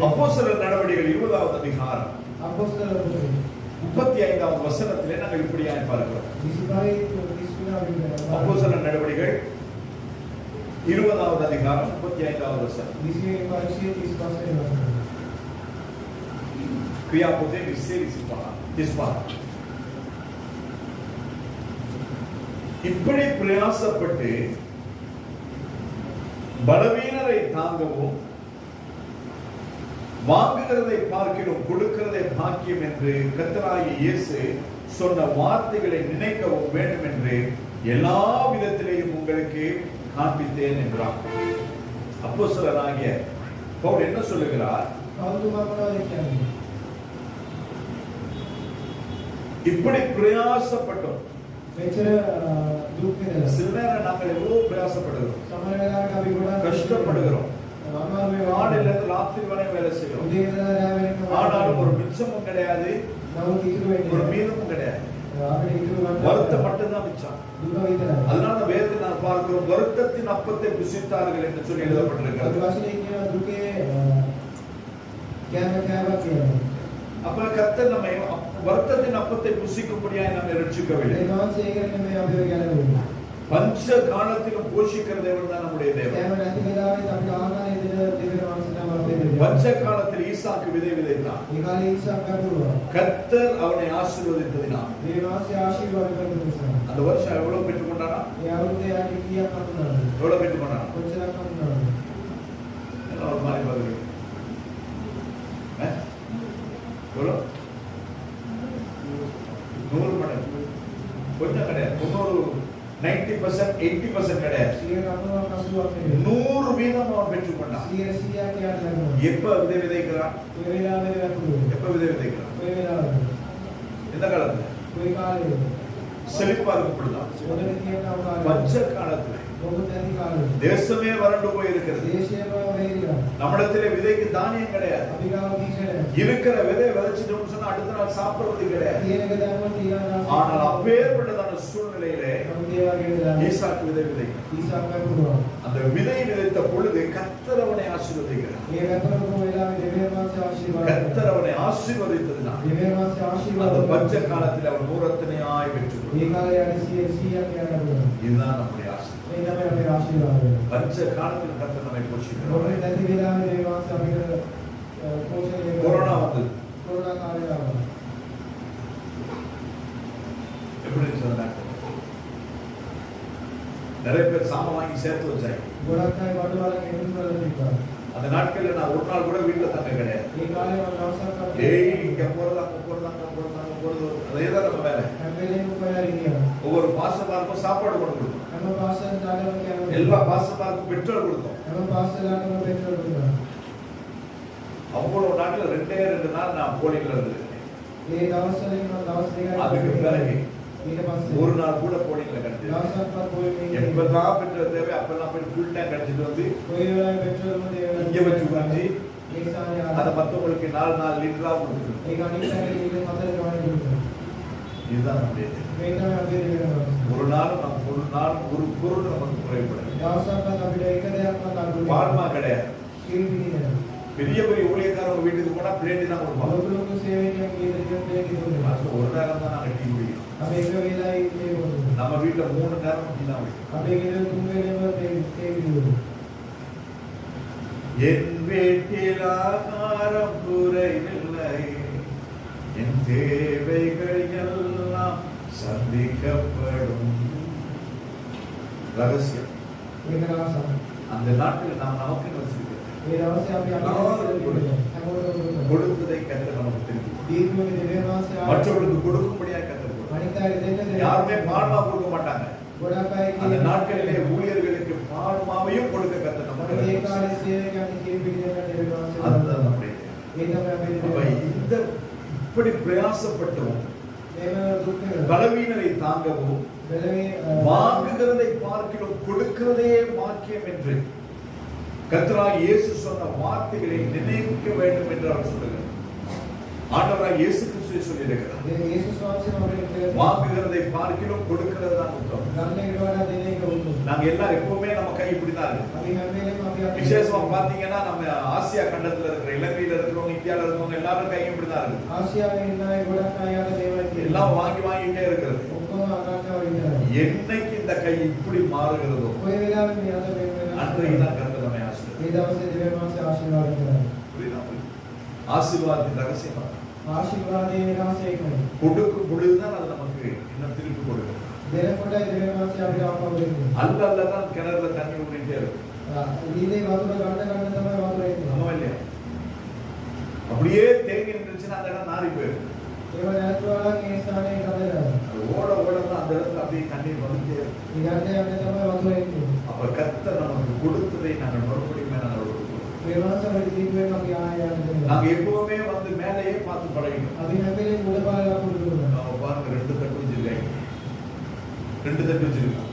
அப்போஸ்தலர் நடவடிக்கைகள் 20வது அதிகாரம் 35வது வசனத்திலே நாங்கள் இப்படியாய் பார்க்கிறோம். அப்போஸ்தலர் நடவடிக்கைகள் 20வது அதிகாரம் 35வது வசனம். கிரியாபோதே விசேஷிப்பா. இப்படி பிரயாசப்பட்டு பலவீனரை தாங்கவும் வாங்குகிறதை பார்க்கிறோம் கொடுக்கிறதை பாக்கியம் என்று கர்த்தராகிய இயேசு சொன்ன வார்த்தைகளை நினைக்கவும் வேண்டும் என்று எல்லா விதத்திலேயும் உங்களுக்கு காண்பித்தேன் என்றார். அப்போஸ்தலனாகிய பவுல் என்ன சொல்லுகிறார்? இப்படி பிரயாசப்பட்டோம். சில நேரம் நாங்கள் எவ்வளவு பிரயாசப்படுகிறோம், கஷ்டப்படுகிறோம், நாளிலிருந்து ராத்திரி வரை வேலை செய்கிறோம். ஆனாலும் ஒரு மிச்சமும் கிடையாது, ஒரு மீதமும் கிடையாது. வருத்தம் மட்டும்தான் மிச்சம். அதனால வேதத்தை நான் பார்க்கிறோம், வருத்தத்தின் அப்பத்தை புசித்தார்கள் என்று சொல்லி எழுதப்பட்டிருக்கிறது. அப்ப கர்த்தர் நம்மை வருத்தத்தின் அப்பத்தை புசிக்கும்படியாய் நம்மை ரட்சிக்கவில்லை. பஞ்ச காலத்திலும் போஷிக்கிற தேவன் தான் நம்முடைய தேவன். பஞ்ச காலத்தில் ஈசாக்கு விதை விதைத்தான். கர்த்தர் அவனை ஆசீர்வதித்ததினால் அந்த வருஷம் எவ்வளவு பெற்றுக்கொண்டானா? எவ்வளவு பெற்றுக்கொண்டானா? ஒரு மாதிரி பதில் எவ்வளவு? 100 மடங்கு. கொஞ்சம் கிடையாது. 90%, 80% கிடையாது. 100 வீதம் அவன் பெற்றுக்கொண்டான். எப்ப விதை விதைக்கிறான்? எப்ப விதை விதைக்கிறான்? எந்த காலத்துல? செழிப்பா இருக்கப்படுதான். பஞ்ச காலத்துல தேசமே வறண்டு போயிருக்கிறது. நம்மிடத்திலே விதைக்கு தானியம் கிடையாது. இருக்கிற விதை விதைச்சிட்டோம்னு சொன்னா அடுத்த நாள் சாப்பிடுறது கிடையாது. ஆனால் அப்பேற்பட்டதான சூழ்நிலையிலே ஈசாக்கு விதை விதைக்கிறான். அந்த விதை விதைத்த பொழுது கர்த்தர் அவனை ஆசீர்வதிக்கிறார். கர்த்தர் அவனை ஆசீர்வதித்ததினால் அந்த பஞ்ச காலத்தில் அவன் நூறத்தனையாய் பெற்றுக்கொண்டான். இதுதான் நம்முடைய ஆசீர்வாதம். பஞ்ச காலத்தில் கர்த்தர் நம்மை போஷிக்கிறார். கொரோனா வந்தது. எப்படி சொன்னாங்க? நிறைய பேர் சாமான் வாங்கி சேர்த்து வச்சாங்க. அந்த நாட்கள்ல நான் ஒரு நாள் கூட வீட்டுல தங்க கிடையாது. இங்க போறது அங்க போறது அங்க போறது அங்க போறது அதேதான் நம்ம வேலை. ஒவ்வொரு பாசமாருக்கும் சாப்பாடு கொண்டு கொடுத்தோம். எல்லா பாசமாருக்கும் பெட்ரோல் கொடுத்தோம். அவ்வளவு நாட்கள் 2 நாள் நான் போலிங்ல இருந்திருக்கேன். அதுக்கு பிறகு ஒரு நாள் கூட போலிங்ல கிடைச்சது. எப்பதான் பெட்ரோல் தேவை அப்பெல்லாம் போய் ஃபுல் டேங்க் அடிச்சுட்டு வந்து இங்க வச்சு வாங்கி அதை மற்றவங்களுக்கு 4 லிட்டரா கொடுத்துருக்கோம். இதுதான் நம்முடைய ஒரு நாள் ஒரு பொருள் நமக்கு குறைபடும். பால்மா கிடையாது. பெரிய பெரிய ஊழியக்காரங்க வீட்டுக்கு போனா பிளேட் தான் கொடுப்பாங்க. ஒரு நேரம் தான் நாங்க டீ குடிக்கிறோம். நம்ம வீட்டுல 3 நேரம் டீ தான் குடிக்கிறோம். என் வீட்டில் ஆகாரம் குறைவில்லை, என் தேவைகள் எல்லாம் சந்திக்கப்படும். ரகசியம் அந்த நாட்டில் நாம் நமக்கு கொடுத்ததை கர்த்தர் நமக்கு திருப்பி மற்றவர்களுக்கு கொடுக்கும்படியாக கர்த்தர். யாருமே பால்மா கொடுக்க மாட்டாங்க. அந்த நாட்களிலே ஊழியர்களுக்கு பால்மாவையும் கொடுக்க கர்த்தர் நமக்கு. இந்த இப்படி பிரயாசப்பட்டோம் பலவீனரை தாங்கவும் வாங்குகிறதை பார்க்கிறோம் கொடுக்கிறதே வாக்கியம் என்று கர்த்தராகிய இயேசு சொன்ன வார்த்தைகளை நினைக்க வேண்டும் என்று அவர் சொல்லுகிறார். ஆண்டவராகிய இயேசு கிறிஸ்து சொல்லியிருக்கிறார், வாங்குகிறதை பார்க்கிறோம் கொடுக்கிறது தான் உத்தமம். நாங்க எல்லாரும் எப்பவுமே நம்ம கை இப்படிதான் இருக்கு. விசேஷமா பாத்தீங்கன்னா நம்ம ஆசியா கண்டத்துல இருக்கிற இலங்கையில இருக்கிறவங்க இந்தியாவில இருக்கிறவங்க எல்லாரும் கை இப்படிதான் இருக்கு. எல்லாம் வாங்கி வாங்கிட்டே இருக்கிறது. என்னைக்கு இந்த கை இப்படி மாறுகிறதோ அன்றைக்குதான் கர்த்தர் நம்மை ஆசீர்வாதத்தின் ரகசியம் கொடுக்கும் பொழுதுதான் அது நமக்கு இன்னும் திருப்பி கொடுக்கும். அல்லதான் கிணறுல தண்ணி ஊறிட்டே இருக்கும். அப்படியே தேங்கி நின்றுச்சுன்னா அந்த இடம் நாரி போயிடும். ஓட ஓடலாம் அந்த இடத்துல அப்படியே தண்ணீர் வந்துட்டே இருக்கும். அப்ப கர்த்தர் நமக்கு கொடுத்ததை நாங்கள் மறுபடியும் நாங்க எப்பவுமே வந்து மேலேயே பார்த்து பழகிட்டோம். நம்ம பாருங்க 2 தட்டு வச்சிருக்காங்க, 2 தட்டு வச்சிருக்காங்க,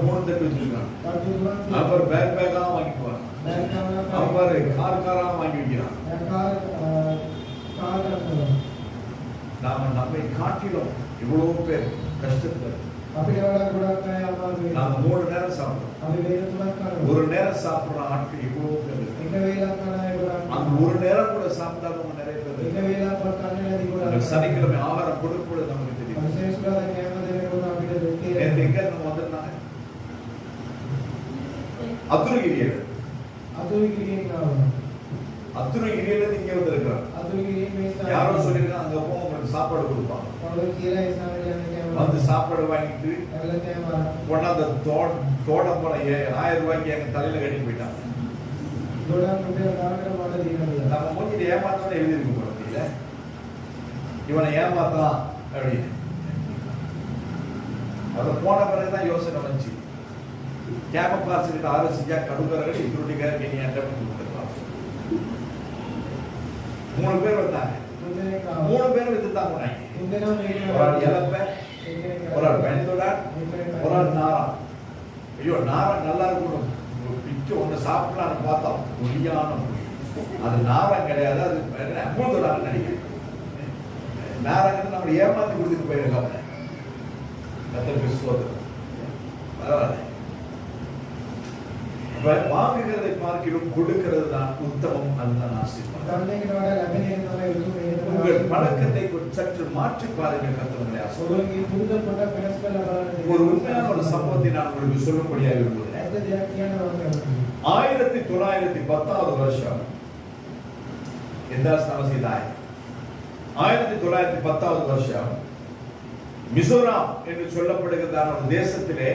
3 தட்டு வச்சிருக்காங்க. அப்புறம் பேக்கா வாங்கிக்குவாங்க. அப்புறம் காரா வாங்கி வைக்கிறான். நாம நம்மை காட்டிலும் இவ்வளவு பேர் கஷ்டத்துல நாம 3 நேரம் சாப்பிடுறோம். ஒரு நேரம் சாப்பிடுற ஆட்கள் இவ்வளவு பேர். அந்த ஒரு நேரம் கூட சாப்பிட்டாலும் நிறைய பேர். சனிக்கிழமை ஆகாரம் கொடுக்கும் நமக்கு தெரியும். எங்க நம்ம அத்துருகிரியில் අතුරුගිරියෙන් ආවා. அத்துருகிரியில இங்க வந்திருக்கிறார். අතුරුගිරියෙන් මේ யாரோ சொல்லிருக்காங்க அங்க போக உங்களுக்கு சாப்பாடு கொடுப்பாங்க. පොළොව කියලා ඒ සාමාන්‍යයෙන් வந்து சாப்பாடு வாங்கிட்டு ඇවිල්ලා කෑම கொண்டாந்த தோடம் போல 1000 ரூபாய்க்கு எங்க தலையில கட்டி போயிட்டாங்க. ගොඩක් රුපියල් ගානකට මඩ දීලා. நம்ம மூஞ்சில ஏமாத்தோட எழுதி இருக்கு போல இல்ல, இவனை ஏமாத்தான் அப்படின்னு. அது போன பிறகுதான் யோசனை வந்துச்சு. கேம பார்த்துக்கிட்டு ஆலோசிச்சா கடுக்கர்கள் இதுருட்டிக்கார கெனியாட்ட கொடுத்துருக்கலாம். 3 பேர் வந்தாங்க. 3 பேரும் வித்துதான் போனாங்க. ஒரு ஆள் இலப்ப, ஒரு ஆள் பனிதோடான், ஒரு ஆள் நாரம். ஐயோ நாரம் நல்லா இருக்கணும், பிச்சு ஒன்று சாப்பிடலான்னு பார்த்தோம், புரியான அது நாரம் கிடையாது, அது மூத்தோடான்னு நினைக்கிறேன். நாரங்கிறது நம்மளை ஏமாத்தி கொடுத்துட்டு போயிருக்காங்க. கத்தருக்கு ஸ்தோத்திரம். பரவாயில்ல. வாங்குகிறதை பார்க்கிலும் கொடுக்கிறது தான் உத்தமம். அதுதான் ஆசீர்வாதம். உங்கள் பழக்கத்தை சற்று மாற்றி பாருங்கள். கர்த்தருடைய ஒரு உண்மையான ஒரு சம்பவத்தை நான் உங்களுக்கு சொல்லும்படியாக விரும்புகிறேன். 1910 வருஷம் எந்த அவசியம் 1910 வருஷம் மிசோராம் என்று சொல்லப்படுகிறதான ஒரு தேசத்திலே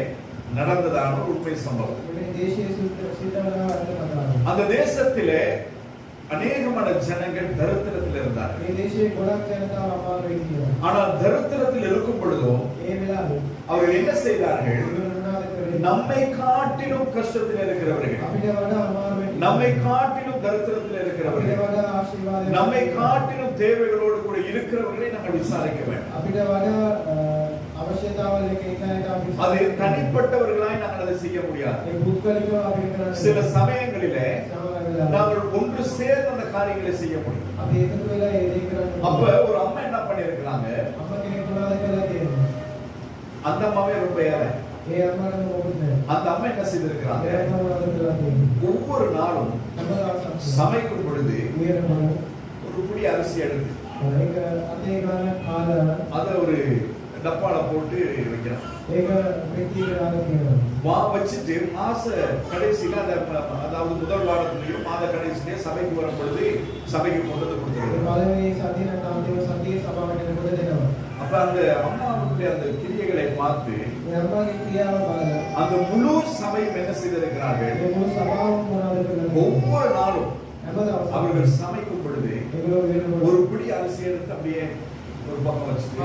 நடந்ததான ஒரு உண்மை சம்பவம். அந்த தேசத்திலே அநேகமான ஜனங்கள் தரித்திரத்தில் இருந்தார்கள். ஆனால் தரித்திரத்தில் இருக்கும் பொழுதும் அவர்கள் என்ன செய்தார்கள்? நம்மை காட்டிலும் கஷ்டத்தில் இருக்கிறவர்கள், நம்மை காட்டிலும் தரித்திரத்தில் இருக்கிறவர்கள், நம்மை காட்டிலும் தேவைகளோடு கூட இருக்கிறவர்களை நாங்கள் விசாரிக்க வேண்டும். அது தனிப்பட்டவர்களாய் நாங்கள் அதை செய்ய முடியாது. சில சமயங்களிலே நாங்கள் ஒன்று சேர்ந்து அந்த காரியங்களை செய்ய முடியும். அப்ப ஒரு அம்மா என்ன பண்ணிருக்கிறாங்க? அந்த அம்மாவே ரொம்ப ஏழை. அந்த அம்மா என்ன செய்திருக்கிறாங்க? ஒவ்வொரு நாளும் சமைக்கும் பொழுது ஒரு புடி அரிசி எடுத்து அத ஒரு டப்பால போட்டு வைக்கிறான். வச்சுட்டு மாச கடைசியில அதாவது முதல் வாரத்திலேயும் மாத கடைசியிலேயே சபைக்கு வரும் பொழுது சபைக்கு கொண்டு வந்து கொடுத்துருக்காங்க. அப்ப அந்த அம்மாவுடைய அந்த கிரியைகளை பார்த்து அந்த முழு சபையும் என்ன செய்திருக்கிறார்கள்? ஒவ்வொரு நாளும் அவர்கள் சமைக்கும் பொழுது ஒரு பிடி அரிசி எடுத்து அப்படியே ஒரு பக்கம் வச்சுட்டு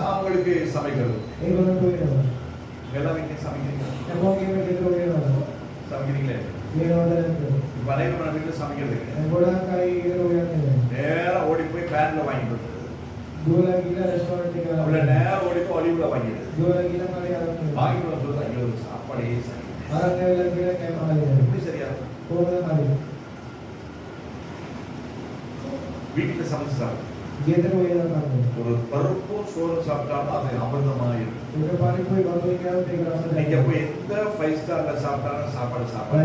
அவங்களுக்கு சமைக்கிறது. எல்லாம் வீட்லயும் சமைக்கிறீங்களா? சமைக்கிறீங்களே? இப்ப அநேகமான வீட்டுல சமைக்கிறது நேரம் ஓடி போய் பேன்ல வாங்கிட்டு நேரம் ஓடி போய் ஒலிவுல வாங்கிடுது. வாங்கிட்டு சொல்றாங்க சாப்பாடே எப்படி சரியா வீட்டுல சமைச்சு சாப்பிடு. ஒரு பருப்பு சோறு சாப்பிட்டாலும் அது அமிர்தமாயிருக்கும். நீங்க போய் எந்த 5 ஸ்டார்ல சாப்பிட்டாலும் சாப்பாடு சாப்பிட.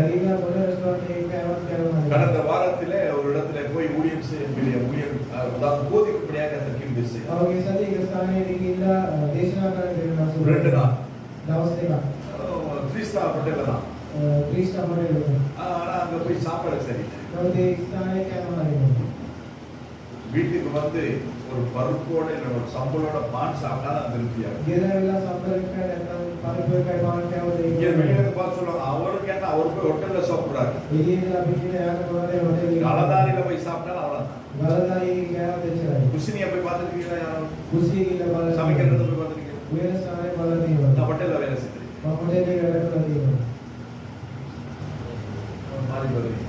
கடந்த வாரத்திலே ஒரு இடத்துல போய் ஊழியம் செய்ய ஊழியம் அதாவது போதிக்கும்படியாக தர்க்கிந்து செய்ய 2 நாள் 3 ஸ்டார் ஹோட்டல்ல தான். ஆனா அங்க போய் சாப்பாடு சரியில்லை. வீட்டுக்கு வந்து ஒரு பருப்போட ஒரு சம்பளோட பான் சாப்பிட்டா தான் திருப்தியா. வெளியே பார்த்து சொல்லுவாங்க அவருக்கு என்ன, அவர் போய் ஹோட்டல்ல சாப்பிடுறாரு. கலதாரியில போய் சாப்பிட்டாலும் அவ்வளவுதான். குசினியா போய் பார்த்துருக்கீங்களா? யாரும் சமைக்கிறத போய் பார்த்துருக்கீங்க? நான் ஹோட்டல்ல வேலை செஞ்சிருக்கேன். மாறி வருவேன்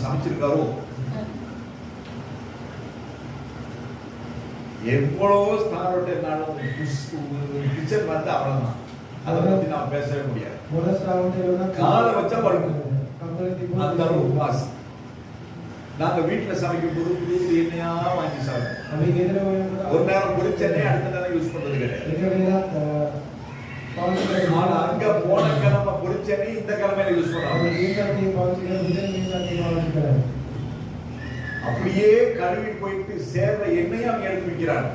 சமைச்சிருக்காரோ எவ்வளவோ ஸ்டார் ஹோட்டல்னாலும் கிச்சன் வந்து அவ்வளவுதான். அதை பத்தி நான் பேசவே முடியாது. காலை வச்சா படுக்கும் அந்த அளவுக்கு வாசி. நாங்க வீட்டுல சமைக்கும் போது புது புது எண்ணெயா வாங்கி சாப்பிடுவோம். ஒரு நேரம் பொரிச்செண்ணெய் அடுத்த நேரம் யூஸ் பண்றது கிடையாது. அங்க போன கிழமை பொரிச்செண்ணெய் இந்த கிழமையில யூஸ் பண்ணுவாங்க. அப்படியே கழுவி போயிட்டு சேர்ற எண்ணெயை அவங்க எடுத்து விற்கிறாங்க.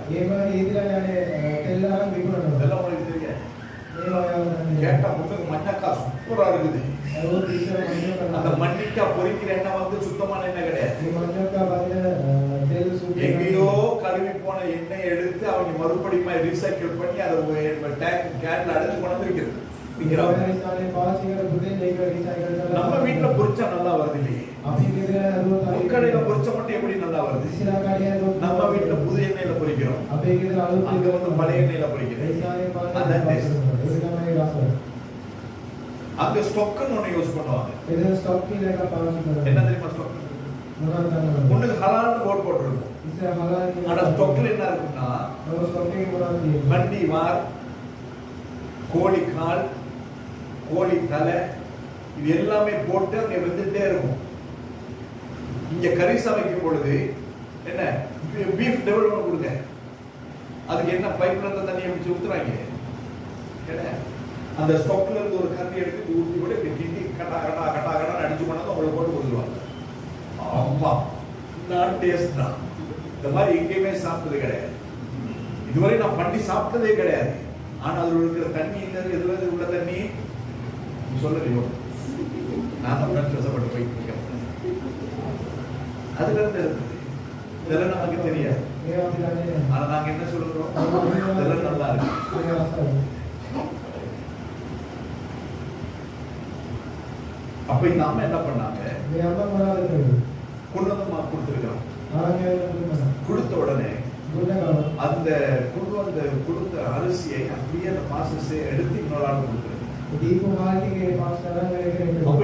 இதெல்லாம் உங்களுக்கு தெரியாது. கேட்டா முன்னுக்கு மண்ணக்கா சூப்பரா இருக்குது. वो तीसरा मंजो का அந்த மண்ணிக்கா பொரிக்கிற எண்ணெய் வந்து சுத்தமான எண்ணெய் கிடையாது. ये मंजो का बाद तेल सूखे எங்கேயோ கழுவி போன எண்ணெய் எடுத்து அவங்க மறுபடியும் ரீசைக்கிள் பண்ணி அதை டேங்க் கேன்ல அடைச்சு கொண்டு வந்து விற்கிறது. सारे पांच इधर बुद्धि लेकर रिसाइकल कर நம்ம வீட்ல பொரிச்சா நல்லா வருது இல்லையே? अभी किधर रोज கடையில பொரிச்ச மட்டும் எப்படி நல்லா வருது? तीसरा गाड़ियां रोज நம்ம வீட்ல புது எண்ணெயில பொரிக்கிறோம், अभी किधर आलू அங்க வந்து பழைய எண்ணெயில பொரிக்கிறோம். सारे पांच அதான் taste. इसका मैं रास्ता அங்க ஸ்டாக்னு ஒன்னு யூஸ் பண்ணுவாங்க. इधर स्टॉक की लेकर पांच என்ன தெரியுமா ஸ்டாக்? मगर ஒண்ணுக்கு ஹலால்னு போர்டு போட்டுருக்கும். इससे हमारा ஆனா ஸ்டாக்ல என்ன இருக்குன்னா वो स्टॉक की बना दी மண்டி வார், கோழி கால், கோழி தலை, இது எல்லாமே போட்டு அங்க வெந்துட்டே இருக்கும். இங்க கறி சமைக்கும் பொழுது என்ன பீஃப் டெவல் ஒன்று கொடுங்க, அதுக்கு என்ன பைப்ல இருந்து தண்ணியை வச்சு ஊத்துறாங்க. அந்த ஸ்டாக்ல இருந்து ஒரு கறி எடுத்து ஊற்றி கூட கிண்டி கட்டா கட்டா கட்டா கட்டா அடிச்சு கொண்டாந்து அவங்களை போட்டு கொடுத்துருவாங்க. ஆமா, நான் டேஸ்ட் தான். இந்த மாதிரி எங்கேயுமே சாப்பிட்டது கிடையாது. இதுவரை நான் பண்ணி சாப்பிட்டதே கிடையாது. ஆனா அதுல இருக்கிற தண்ணி எதுல உள்ள தண்ணி சொல்லலையோ, நான் தான் பேசப்பட்டு போய் அதுல இருந்து இருக்குது. இதெல்லாம் நமக்கு தெரியாது. ஆனா நாங்க என்ன சொல்றோம், இதெல்லாம் நல்லா இருக்கு. அப்ப இந்த அம்மா என்ன பண்ணாங்க, கொண்டு வந்து கொடுத்துருக்கிறோம். கொடுத்த உடனே அந்த கொடுத்த அரிசியை அப்படியே அந்த பாசஸ் எடுத்து இன்னொரு ஆள் கொடுத்துருக்கு. அப்ப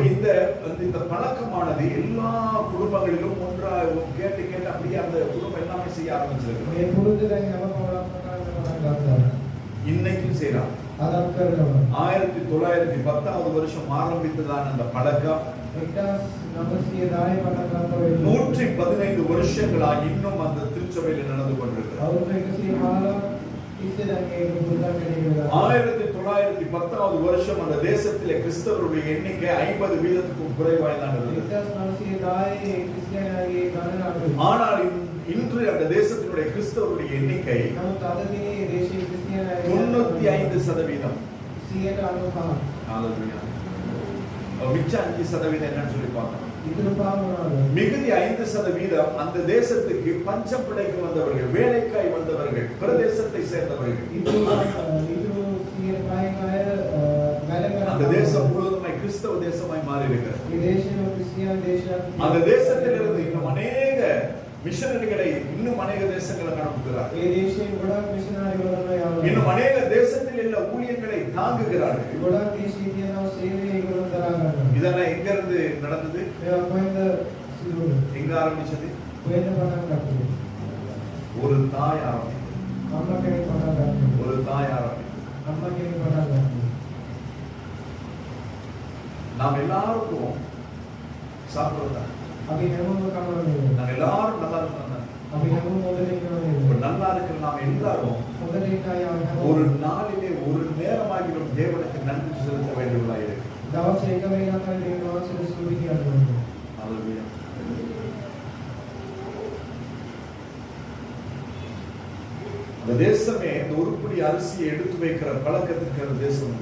இந்த பழக்கமானது எல்லா குடும்பங்களிலும் ஒன்றா கேட்டு கேட்டு அப்படியே அந்த குடும்பம் எல்லாமே செய்ய ஆரம்பிச்சிருக்கு. இன்னைக்கும் செய்யலாம். 1910 வருஷம் ஆரம்பித்ததான அந்த பழக்கம் 115 வருஷங்களா இன்னும் அந்த திருச்சபையில் நடந்து கொண்டிருக்கிறது. 1910 வருஷம் அந்த தேசத்திலே கிறிஸ்தவருடைய எண்ணிக்கை 50% குறைவாய்தான் இருந்தது. ஆனால் இன்று அந்த தேசத்தினுடைய கிறிஸ்தவருடைய எண்ணிக்கை 95%. மிச்சம் 5% என்னன்னு சொல்லி பார்க்கணும். மிகுதி 5% அந்த தேசத்துக்கு பஞ்சம் பிழைக்க வந்தவர்கள், வேலைக்காய் வந்தவர்கள், பிரதேசத்தை சேர்ந்தவர்கள். அந்த தேசம் முழுவதுமாய் கிறிஸ்தவ தேசமாய் மாறி இருக்கிறது. அந்த தேசத்திலிருந்து இன்னும் அநேக மிஷனரிகளை இன்னும் அநேக தேசங்களை அனுப்புகிறார். இன்னும் அநேக தேசத்தில் உள்ள ஊழியர்களை தாங்குகிறார்கள். இதெல்லாம் எங்க இருந்து நடந்தது, எங்க ஆரம்பிச்சது? ஒரு தாய் ஆரம்பித்தது. ஒரு தாய் ஆரம்பித்தது. நாம் எல்லாருக்கும் சாப்பிடுறதா, நாங்க எல்லாரும் நல்லா இருக்கணும். நல்லா இருக்கிற நாம் எல்லாரும் ஒரு நாளிலே ஒரு நேரமாகிலும் தேவனுக்கு நன்றி செலுத்த வேண்டியவர்களாக இருக்கு. அந்த தேசமே இந்த உருப்படி அரிசியை எடுத்து வைக்கிற பழக்கத்திற்கு அந்த தேசம்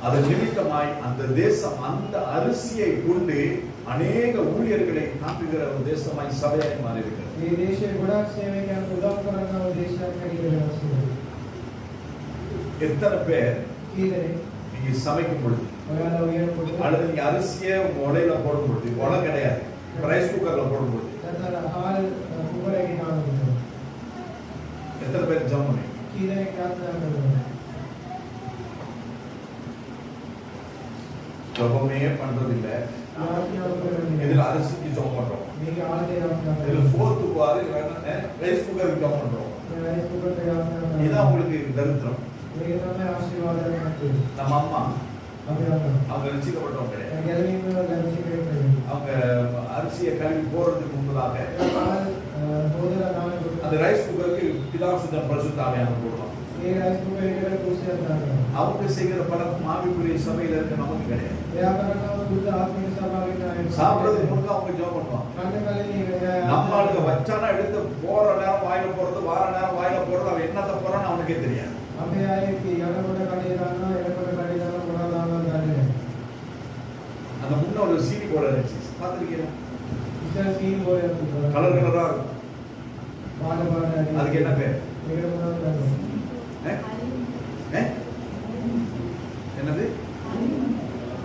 அதன் நிமித்தமாய் அந்த தேசம் அந்த அரிசியை கொண்டு அநேக ஊழியர்களை தாங்குகிற ஒரு தேசமாய் சபையாய் மாறி இருக்கிறது. எத்தனை பேர் நீங்க சமைக்கும் பொழுது அல்லது நீங்க அரிசியை உலையில போடும் பொழுது, உலை கிடையாது, ரைஸ் குக்கர்ல போடும் பொழுது எத்தனை பேர் ஜம் பண்ணி ஜபமே பண்றது இல்ல? இதுல அரிசிக்கு ஜபம் பண்றோம், இதுல ஃபோர்த்து வாரு ரைஸ் குக்கருக்கு ஜபம் பண்றோம். இதான் உங்களுக்கு தரித்திரம். நம்ம அம்மா அவங்க ரசிக்கப்பட்டவங்க கிடையாது. அவங்க அரிசியை கழுவி போறதுக்கு முன்பதாக அந்த ரைஸ் குக்கருக்கு பிதாசுத்தம் பரிசுத்தாவியான போடுவாங்க. அவங்க செய்கிற பழக்கம் ஆவிக்குரிய சபையில இருக்க நமக்கு கிடையாது. சாப்பிடுறதுக்கு முன்பு அவங்க ஜெபம் பண்ணுவாங்க. நம்மளுக்கு வச்சானா எடுத்து போற நேரம் வாயில போறது, வார நேரம் வாயில போறது, அவன் என்னத்த போறான்னு அவனுக்கே தெரியாது. போல இருந்துச்சு. பார்த்துருக்கீங்களா? इधर सीन हो रहा है கலர் கலரா இருக்கும். பாட பாட அதுக்கு என்ன பேர்? என்னது?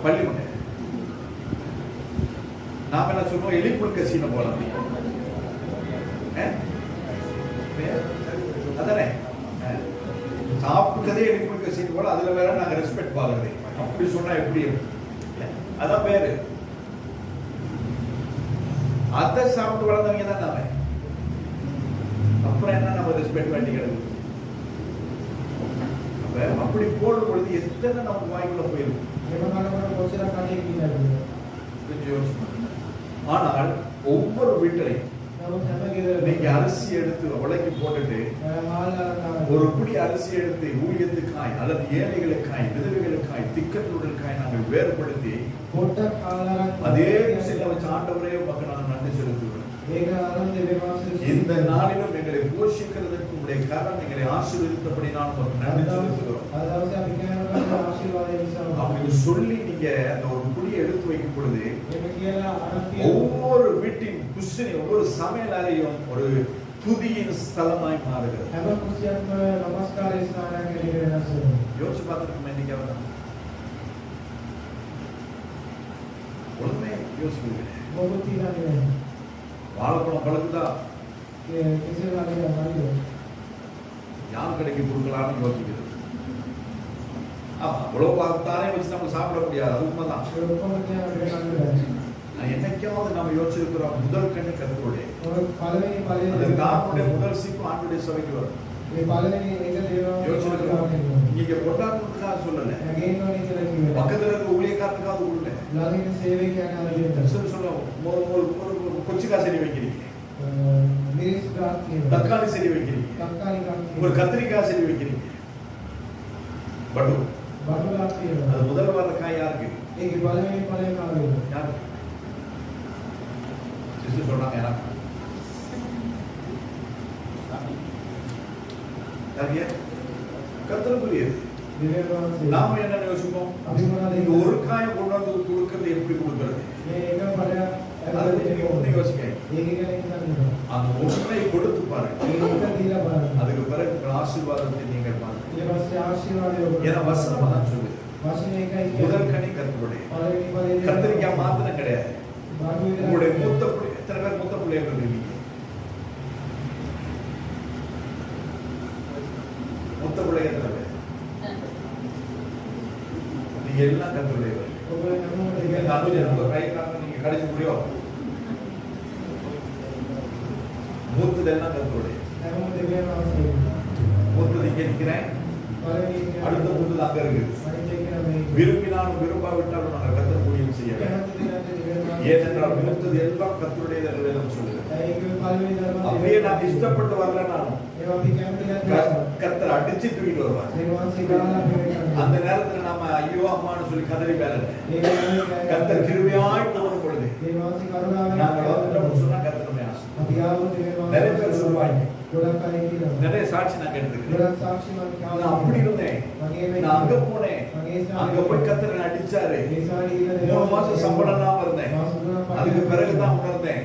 பள்ளிமட்டை. நாம என்ன சொல்லுவோம்? எலிப்புழுக்க சீனை போல. அதானே சாப்பிட்டதே எலிப்புழுக்க சீன் போல, அதுல வேற நாங்க ரெஸ்பெக்ட் பாக்குறது. அப்படி சொன்னா எப்படி? அதான் பேரு. அதை சாப்பிட்டு வளர்ந்தவங்க தான் நாம. அப்புறம் என்ன நம்ம ரெஸ்பெக்ட் வேண்டி கிடக்கு? அப்படி போடும் பொழுது எத்தனை நமக்கு வாய்க்குள்ள போயிருக்கு. ஆனால் ஒவ்வொரு வீட்டிலையும் நீங்க அரிசி எடுத்து உலக்கி போட்டுட்டு ஒரு புடி அரிசி எடுத்து ஊழியத்துக்காய் அல்லது ஏழைகளுக்காய் விதவைகளுக்காய் திக்கத்துகளுக்காய் நாங்கள் வேறுபடுத்தி அதே சில வச்சு ஆண்டவரே மக்கள் நாங்கள் நன்றி செலுத்துகிறோம். இந்த நாளிலும் எங்களை போஷிக்கிறதுக்கு உடைய காரணம் எங்களை ஆசீர்வதித்தபடி நான் நன்றி செலுத்துகிறோம். அப்படின்னு சொல்லி நீங்க அந்த ஒரு புடியை எடுத்து வைக்கும் பொழுது ஒவ்வொரு வீட்டின் குஷினி ஒவ்வொரு சமையல் அறையும் ஒரு துதியின் ஸ்தலமாய் மாறுகிறது. யோசிச்சு பார்த்துருக்கோம் இன்னைக்கு அவர்தான் ஒழுமே யோசிக்கிறேன். வாழைப்பழம் பழுக்குதா? யார் கடைக்கு கொடுக்கலாம்னு யோசிக்கிறது. அவ்வளவு பார்த்தாலே வச்சு நம்ம சாப்பிட முடியாது. அது உண்மைதான். என்னைக்காவது நம்ம யோசிச்சிருக்கிறோம் முதல் கண்ணி கருத்துடைய முதல் சீப்பு ஆண்டுடைய சபைக்கு வரும். நீங்க கொண்டாடுறதுக்காக சொல்லல, பக்கத்துல இருக்க ஊழியக்காரத்துக்காக கொச்சிக்கா செடி வைக்கிறீங்க, தக்காளி செடி வைக்கிறீங்க, ஒரு கத்திரிக்காய் செடி வைக்கிறீங்க. பட்டு அது முதல் வர காய் யாருக்கு? யாருக்கு? சொன்னாங்க எனக்கு கத்தலுக்குரியது. நாம என்ன யோசிப்போம்? ஒரு காயம் கொண்டு வந்து கொடுக்கறது எப்படி கொடுக்கறது? யோசிக்க அந்த ஒன்றை கொடுத்து பாருங்க. அதுக்கு பிறகு ஆசீர்வாதத்தை நீங்க பாருங்க. ஏன்னா வசனமா தான் சொல்லுது, முதல் கனி கர்த்தருடைய. கத்திரிக்காய் மாத்திரம் கிடையாது. உங்களுடைய மூத்த பிள்ளை, எத்தனை பேர் மூத்த பிள்ளைகள் இருக்கீங்க? மூத்த பிள்ளை எத்தனை பேர்? நீங்க எல்லாம் கர்த்தருடையவர். நீங்க கடைசி முடியும் மூத்தது எல்லாம் கர்த்தருடைய. மூத்தது இங்க நிக்கிறேன், அடுத்த மூத்தது அங்க இருக்கு. விரும்பினாலும் விரும்பாவிட்டாலும் நாங்கள் கர்த்தர் ஊழியம் செய்ய வேண்டும். ஏனென்றால் மூத்தது எல்லாம் கர்த்தருடைய சொல்லுகிறேன். அப்படியே நான் இஷ்டப்பட்டு வரலனாலும் கர்த்தர் அடிச்சு தூக்கிட்டு வருவார். அந்த நேரத்துல நாம ஐயோ அம்மான்னு சொல்லி கதறி வேலை கர்த்தர் கிருபையாய் போடும் பொழுது நாங்கள் சொன்னா கர்த்தர் நம்ம ஆசை. நிறைய பேர் சொல்லுவாங்க, நிறைய சாட்சி நான் கேட்டிருக்கேன். நான் அப்படி இருந்தேன், நான் அங்க போனேன், அங்க போய் கர்த்தர் அடிச்சாரு, 3 மாசம் சம்பளம் இல்லாம இருந்தேன், அதுக்கு பிறகுதான் உணர்ந்தேன்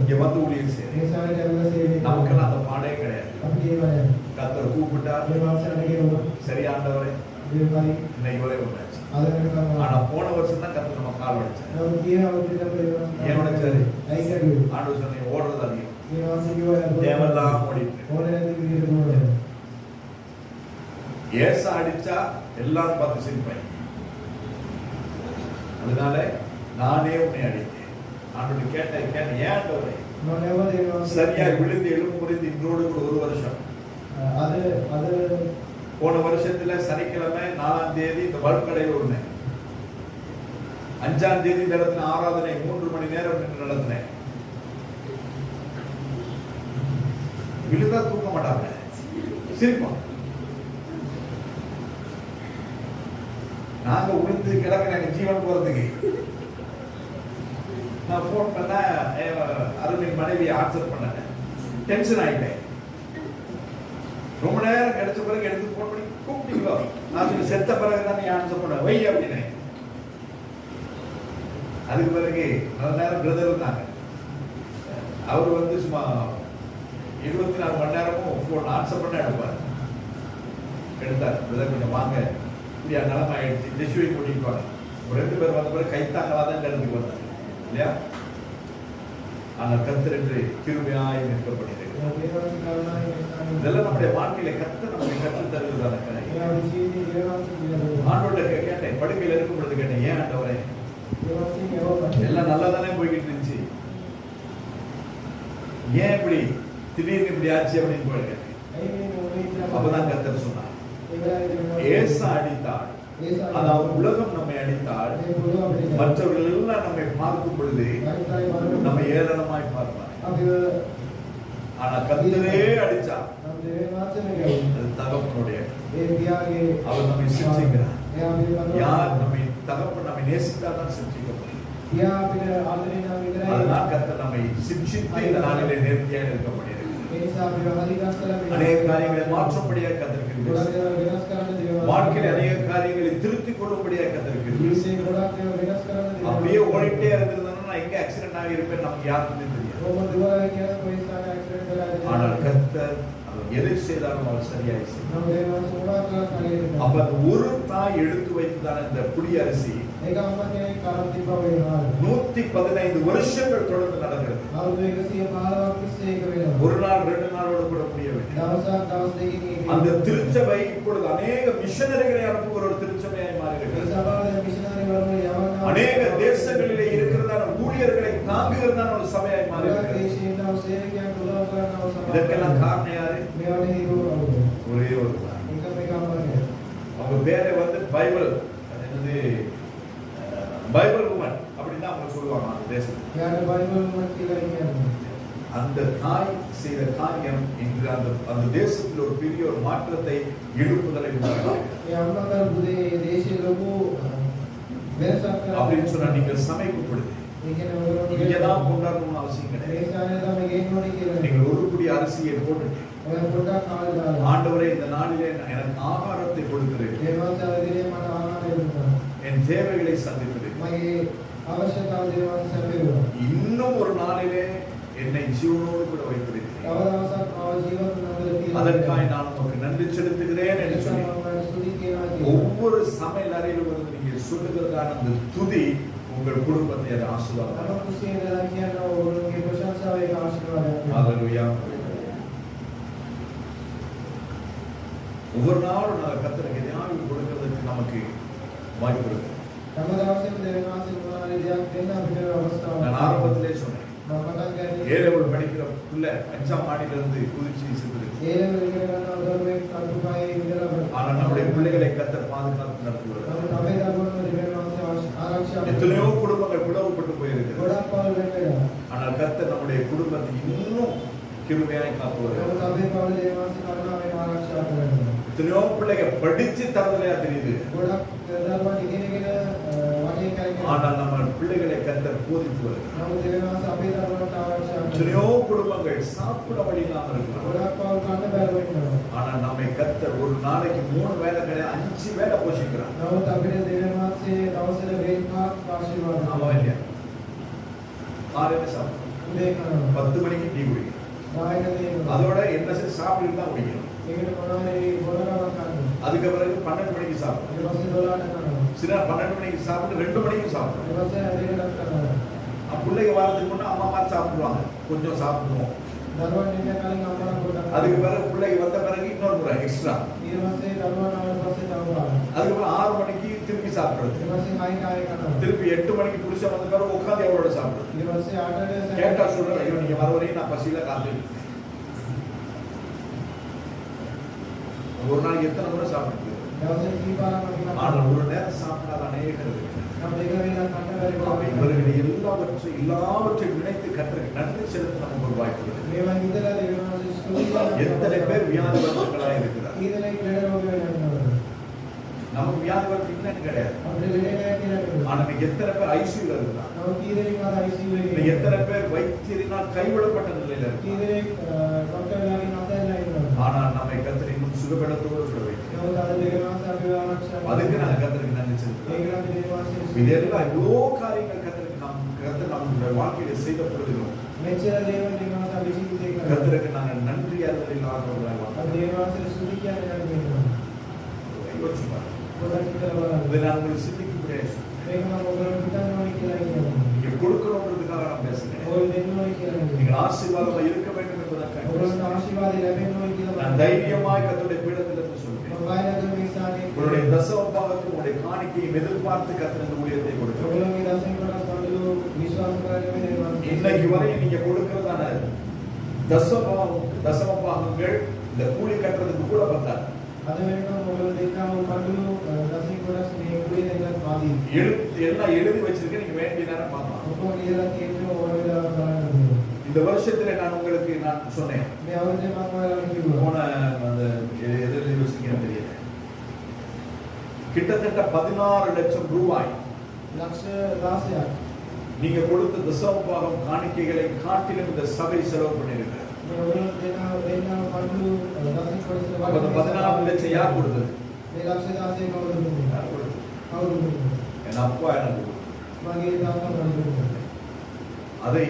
இங்க வந்து ஊழியம் செய்ய. நமக்கெல்லாம் அந்த பாடே கிடையாது. கர்த்தர் கூப்பிட்டா சரியாண்டவரே இன்னைக்கு ஒரே ஒன்றாச்சு. ஆனா போன வருஷம் தான் கர்த்தர் நம்ம கால் உடைச்சாரு. ஏன் உடைச்சாரு? ஆண்டவர் சொன்ன ஓடுறது அதிகம், தேவெல்லாம் ஓடிட்டு. ஏசா அடிச்சா எல்லாரும் பார்த்து சிரிப்பாங்க. அதனால நானே உன்னை அடித்தேன். ஆண்டவர் கேட்டேன், ஏன் ஆண்டவரே? சரியா விழுந்து எலும்பு முறிந்து இன்றோடு கூட 1 வருஷம். போன வருஷத்துல சனிக்கிழமை 4ஆம் தேதி இந்த வல்கடையில் இருந்தேன். 5ஆம் தேதி நடத்தின ஆராதனை 3 மணி நேரம் நின்று நடத்தினேன். விழுந்தா தூக்க மாட்டாங்க, சிரிப்போம். நாங்க உளுந்து கிடக்குறாங்க ஜீவன் போறதுக்கு. நான் போன் பண்ண அருணின் மனைவி ஆன்சர் பண்ண டென்ஷன் ஆயிட்டேன். ரொம்ப நேரம் கிடைச்ச பிறகு எடுத்து போன் பண்ணி கூப்பிட்டீங்களோ? நான் சொல்லி செத்த பிறகு தான் நீ ஆன்சர் பண்ண வை அப்படின்னு. அதுக்கு பிறகு நல்ல நேரம் பிரதர் இருந்தாங்க. அவர் வந்து சும்மா 24 மணி நேரமும் ஃபோன் ஆன்சர் பண்ண எடுப்பார். எடுத்தார், பிரதர் கொஞ்சம் வாங்க, இப்படியா நிலைமை ஆயிடுச்சு, ஜெசுவை கூட்டிட்டு வாங்க. ஒரு 2 பேர் வந்த பிறகு கைத்தாங்களா தான் இடத்துக்கு வந்தார் இல்லையா? ஆனால் கர்த்தர் என்று கிருபையாய் நிற்கப்படுகிறது. இதெல்லாம் நம்முடைய வாழ்க்கையில கர்த்தர் நமக்கு கற்றுத் தருவதான ஆண்டவர்கிட்ட கேட்டேன், படுக்கையில இருக்கும் பொழுது கேட்டேன், ஏன் ஆண்டவரே எல்லாம் நல்லா தானே போய்கிட்டு இருந்துச்சு, ஏன் இப்படி திடீர்னு இப்படி ஆச்சு அப்படின்னு போய் கேட்டேன். அப்பதான் கர்த்தர் சொன்னார், ஏசா அடித்தாள், அதாவது உலகம் நம்மை அடித்தால் மற்றவர்கள் எல்லாம் நம்மை பார்க்கும் பொழுது நம்ம ஏளனமாய் பார்ப்பார். ஆனா கர்த்தரே அடிச்சா அது தகப்பனுடைய, அவர் நம்மை சிரிச்சுக்கிறார். யார் நம்மை தகப்பன் நம்மை நேசித்தாதான் சிரிச்சுக்கப்படும். அதனால் கர்த்தர் நம்மை சிரிச்சித்து இந்த நாளிலே நேர்த்தியாக இருக்கப்படுகிறது. அநேக காரியங்களை மாற்றும்படியாக கத்திருக்கிறது. வாழ்க்கையில் அநேக காரியங்களை திருத்திக் கொள்ளும்படியாக கத்திருக்கிறது. அப்படியே ஓடிட்டே இருந்திருந்தா நான் எங்க ஆக்சிடென்ட் ஆகி இருப்பேன் நமக்கு யாருக்குமே தெரியாது. ஆனால் கர்த்தர் எதை செய்தாலும் அவர் சரியாய் செய்தார். அப்ப ஒரு தாய் எடுத்து வைத்ததான இந்த புளி அரிசி 115 வருஷங்கள் தொடர்ந்து நடக்கிறது. ஒரு நாள் 2 நாளோடு கூட முடியவில்லை. அந்த திருச்சபை இப்பொழுது அநேக மிஷனரிகளை அனுப்புகிற ஒரு திருச்சபையாய் மாறியிருக்கிறது. அநேக தேசங்களிலே இருக்கிறதான ஊழியர்களை தாங்குகிறதான ஒரு சபையாய் மாறியிருக்கிறது. இதற்கெல்லாம் காரணம் யாரு? ஒரே ஒரு அவங்க பேரை வந்து பைபிள், என்னது பைபிள் உமன் அப்படின்னு அவங்க சொல்லுவாங்க அந்த தேசத்துல. அந்த தாய் செய்த காரியம் இன்று அந்த தேசத்தில் ஒரு பெரிய ஒரு மாற்றத்தை எழுப்புதலை அப்படின்னு சொன்னா நீங்க சமைக்கும் பொழுது இங்கதான் கொண்டாடணும்னு அவசியம் கிடையாது. நீங்கள் ஒரு குடி அரிசியை போட்டுட்டு ஆண்டவரே இந்த நாளிலே எனக்கு ஆகாரத்தை கொடுக்கிறேன், என் தேவைகளை சந்தித்தது, இன்னும் ஒரு நாளிலே என்னை ஜீவனோடு கூட வைத்திருக்கிறேன், அதற்காக நான் உனக்கு நன்றி செலுத்துகிறேன் என்று சொல்லி ஒவ்வொரு சமையல் அறையிலும் இருந்து நீங்க சொல்லுகிறதான அந்த துதி உங்கள் குடும்பத்தை அதை ஆசீர்வாதம். ஒவ்வொரு நாளும் நாங்கள் கர்த்தருக்கு எதையாவது கொடுக்கிறதுக்கு நமக்கு வாய்ப்பு இருக்கு. நான் ஆரம்பத்திலே சொன்னேன், 7 படிக்கிற பிள்ளை 5ஆம் மாடியில இருந்து குதிச்சு செத்துருக்கு. ஆனா நம்முடைய பிள்ளைகளை கர்த்தர் பாதுகாத்து நடத்துகிறார். எத்தனையோ குடும்பங்கள் பிளவுபட்டு போயிருக்கு. ஆனால் கர்த்தர் நம்முடைய குடும்பத்தை இன்னும் கிருபையாய் காத்துவார். எத்தனையோ பிள்ளைங்க படிச்சு தரதுலையா தெரியுது. ஆனால் நம்ம பிள்ளைகளை கர்த்தர் போதித்து வருகிறார். எத்தனையோ குடும்பங்கள் சாப்பிட வழி இல்லாமல் இருக்கிறார். ஆனால் நம்மை கர்த்தர் ஒரு நாளைக்கு 3 வேளை கிடையாது 5 வேளை போஷிக்கிறார். ஆமா இல்லையா? காலையில சாப்பிடும், 10 மணிக்கு டீ குடிக்கணும், அதோட என்ன சாப்பிட்டு தான் குடிக்கணும். அதுக்கு பிறகு 12 மணிக்கு சாப்பிடும், சில 12 மணிக்கு சாப்பிட்டு 2 மணிக்கு சாப்பிடும். பிள்ளைங்க வாரத்துக்கு முன்னே அம்மா மாதிரி சாப்பிடுவாங்க, கொஞ்சம் சாப்பிடுவோம். அதுக்கு பிறகு பிள்ளைங்க வந்த பிறகு இன்னொரு முறை எக்ஸ்ட்ரா. அதுக்கப்புறம் 6 மணிக்கு திருப்பி சாப்பிடுறது, திருப்பி 8 மணிக்கு புடிச்ச வந்த பிறகு உட்காந்து எவ்வளோட சாப்பிடுறது. கேட்டா சொல்றேன், ஐயோ நீங்க வர வரையும் நான் பசியில காத்து. ஒரு நாளைக்கு எத்தனை முறை சாப்பிட்டு, ஆனால் ஒரு நேரம் சாப்பிடாத அநேகர் இவர்களை எல்லாவற்றையும் நினைத்து கர்த்தருக்கு நன்றி செலுத்த நமக்கு ஒரு வாய்ப்பு. எத்தனை பேர் வியாதி வர்த்தங்களாக இருக்கிறார். நமக்கு வியாதி வர்த்தம் இல்லைன்னு கிடையாது. ஆனா எத்தனை பேர் ஐசியூல இருக்கிறார், எத்தனை பேர் வைத்தியரினால் கைவிடப்பட்ட நிலையில இருக்கு. ஆனால் நம்மை கர்த்தர் இன்னும் சுகபலத்தோடு கூட வைக்கிறார். அதுக்கு நாங்கள் கர்த்தருக்கு நன்றி செலுத்துகிறோம். இதெல்லாம் இவ்வளோ காரியங்கள் கர்த்தருக்கு எங்களுடைய வாழ்க்கையில செய்த பொழுதிலும் මෙච්චර දේවල් නිවාස අපි ජීවිතේ කරා. கர்த்தருக்கு நாங்கள் நன்றி அறிதல் இல்லாதவர்களாய் අපි வாழ்ந்தோம். දේවාසල සුදු කියන්නේ නැහැ කියනවා. யோசிச்சு பாருங்க. පොඩක් හිතලා බලන්න. இதை நான் உங்களுக்கு சிந்திக்கும்படியாக சொல்றேன். මේක මම ඔයගොල්ලෝ හිතන්න ඕනේ කියලා කියනවා. நீங்க கொடுக்கணுன்றதுக்காக நான் பேசுகிறேன். ඔය දෙන්න ඕනේ කියලා කියනවා. நீங்கள் ஆசீர்வாதமா இருக்க வேண்டும் என்பதற்காக ඔයගොල්ලන්ට பேசுகிறேன். ආශිර්වාද ලැබෙන්න ඕනේ කියලා நான் தைரியமாய் கர்த்தருடைய பீடத்திலிருந்து சொல்றேன். මම බයනගර මේ ස්ථානයේ உங்களுடைய தசமபாகத்தில் உங்களுடைய காணிக்கையை எதிர்பார்த்து கர்த்தர் இந்த ஊழியத்தை கொடுக்கிறார். ඔයගොල්ලෝගේ දසම කොටස් බඳුළු විශ්වාස කරගෙන මේ இன்னைக்கு வரை நீங்க கொடுக்கிறதான தசமபாகங்கள் இந்த கூலி கட்டுறதுக்கு கூட பத்தாது. අද වෙනකම් ඔයගොල්ලෝ දෙන්නා වූ බඳුළු දසම කොටස් මේ කුලිය දෙන්නත් මාදී. எல்லாம் எழுதி வச்சிருக்கேன், நீங்க வேண்டிய நேரம் பார்க்கலாம். ඔක්කොම ලියලා තියෙනවා ඕන වෙලාවක බලන්න. இந்த வருஷத்துல நான் உங்களுக்கு நான் சொன்னேன், මේ අවුරුද්දේ මම ඔයාලට කිව්වා. போன அந்த எதிர்த்து யோசிக்கிறேன் தெரியல, கிட்டத்தட்ட 16 லட்சம் ரூபாய் ලක්ෂ 16ක් நீங்க கொடுத்த தசமபாகம் காணிக்கைகளை காட்டிலும் இந்த சபை செலவு பண்ணிருக்கிறது. මේ ඔයගොල්ලෝ දෙන්නා බඳුළු දසම කොටස් அப்ப அந்த 14 லட்சம் யார் கொடுத்தது? මේ ලක්ෂ 16 කවුරුද දුන්නේ? யார் கொடுத்தது? කවුරුද දුන්නේ? என் அப்பா எனக்கு கொடுத்தார். මගේ තාත්තා මට දුන්නා. அதை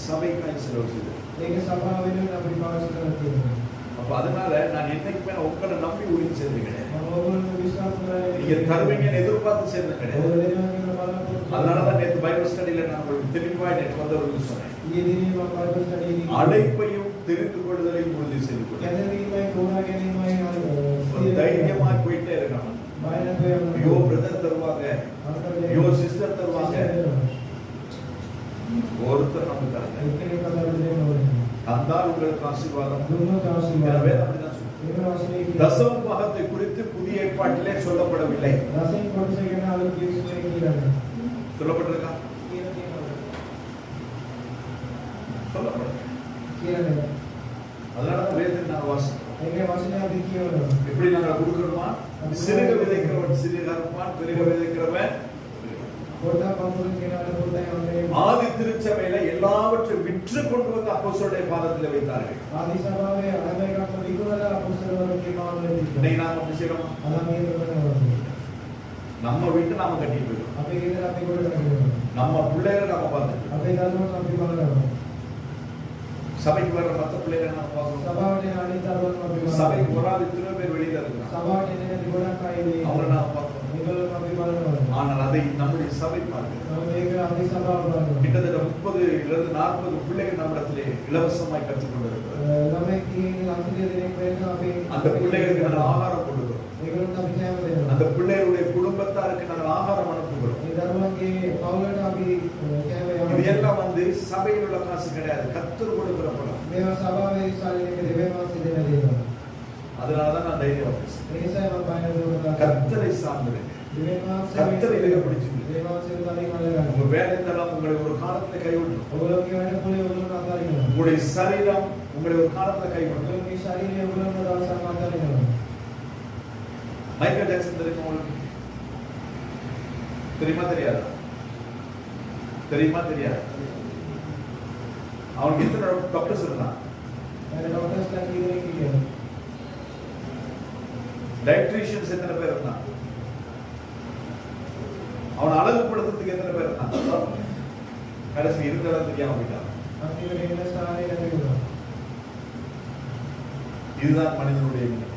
சபைக்காய் செலவு செய்தது. ඒක සභාව වෙනුවෙන් අපි පාවිච්චි කරලා තියෙනවා. அப்ப அதனால நான் என்னைக்குமே உங்களை நம்பி ஊழியம் செய்து கிடையாது. මම ඔයගොල්ලෝ විශ්වාස நீங்க කරන්නේ தருவீங்கன்னு எதிர்பார்த்து சேர்ந்து கிடையாது. ඔයගොල්ලෝ දෙනවා කියලා බලාපොරොත්තු அதனாலதான் நேற்று பைபிள் ஸ்டடியில நான் உங்களுக்கு தெளிவாய் நேற்று வந்தவர்கள் சொன்னேன், ඊයේ දිනේ මම බයිබල් ස්ටඩියේ அழைப்பையும் தெரிந்து கொள்ளுதலையும் உறுதி செய்து கொள்ளுங்கள். කැදවීමයි තෝරා ගැනීමයි ஒரு தைரியமா போயிட்டே இருக்கணும். ஐயோ பிரதர் தருவாங்க, ஐயோ சிஸ்டர் தருவாங்க, ஒருத்தர் நமக்கு தரல. அந்தால் உங்களுக்கு ஆசீர்வாதம். எனவே அப்படிதான் சொல்றேன். தசம பாகத்தை குறித்து புதிய ஏற்பாட்டிலே சொல்லப்படவில்லை. சொல்லப்பட்டிருக்கா? சொல்லப்படவில்லை. அதனாலதான் வேதத்தை நாங்கள் வாசிக்கிறோம். எப்படி நாங்கள் கொடுக்கணுமா? சிறுக விதைக்கிறவன் சிறுக அறுப்பான், பெருக விதைக்கிறவன். ஆதி திருச்சபையில எல்லாவற்றையும் விற்று கொண்டு வந்து அப்போஸ்தலருடைய பாதத்தில் வைத்தார்கள். இன்னைக்கு நாம அப்படி செய்யறோமா? நம்ம வீட்டு நாம கட்டிட்டு இருக்கோம். நம்ம பிள்ளைகளை நாம பார்த்துட்டு சபைக்கு வர்ற மற்ற பிள்ளைகளை நாம பார்க்கணும். சபைக்கு வராது இத்தனை பேர் வெளியில இருக்கிறாங்க, அவங்களை நாம பார்க்கணும். ஆனால் அதை நம்முடைய சபை பார்க்கிறது. கிட்டத்தட்ட 30-40 பிள்ளைகள் நம்மிடத்திலே இலவசமாய் கற்றுக் கொண்டிருக்கிறது. அந்த பிள்ளைகளுக்கு நாங்கள் ஆகாரம் கொடுக்கிறோம். அந்த பிள்ளைகளுடைய குடும்பத்தாருக்கு நாங்கள் ஆகாரம் அனுப்புகிறோம். இது எல்லாம் வந்து சபையில் உள்ள காசு கிடையாது, கர்த்தர் கொடுக்கிற பணம். அதனாலதான் நான் தைரியம் பேசுறேன். கர்த்தரை சார்ந்திருங்க, கர்த்தரை இலக பிடிச்சிருக்கு. உங்க வேலை தரம் உங்களை ஒரு காலத்துல கைவிடும். உங்களுடைய சரீரம் உங்களை ஒரு காலத்துல கைவிடும். மைக்கேல் ஜாக்சன் தெரியுமா உங்களுக்கு? தெரியுமா தெரியாதா? தெரியுமா தெரியாது? அவனுக்கு எத்தனை டாக்டர்ஸ் இருந்தான்? டயட்ரிஷியன்ஸ் எத்தனை பேர் இருந்தான்? அவன் அழகுபடுத்துறதுக்கு எத்தனை பேர் இருந்தான்? கடைசி இருந்ததான் தெரியாம போயிட்டான். இதுதான் மனிதனுடைய நிலை.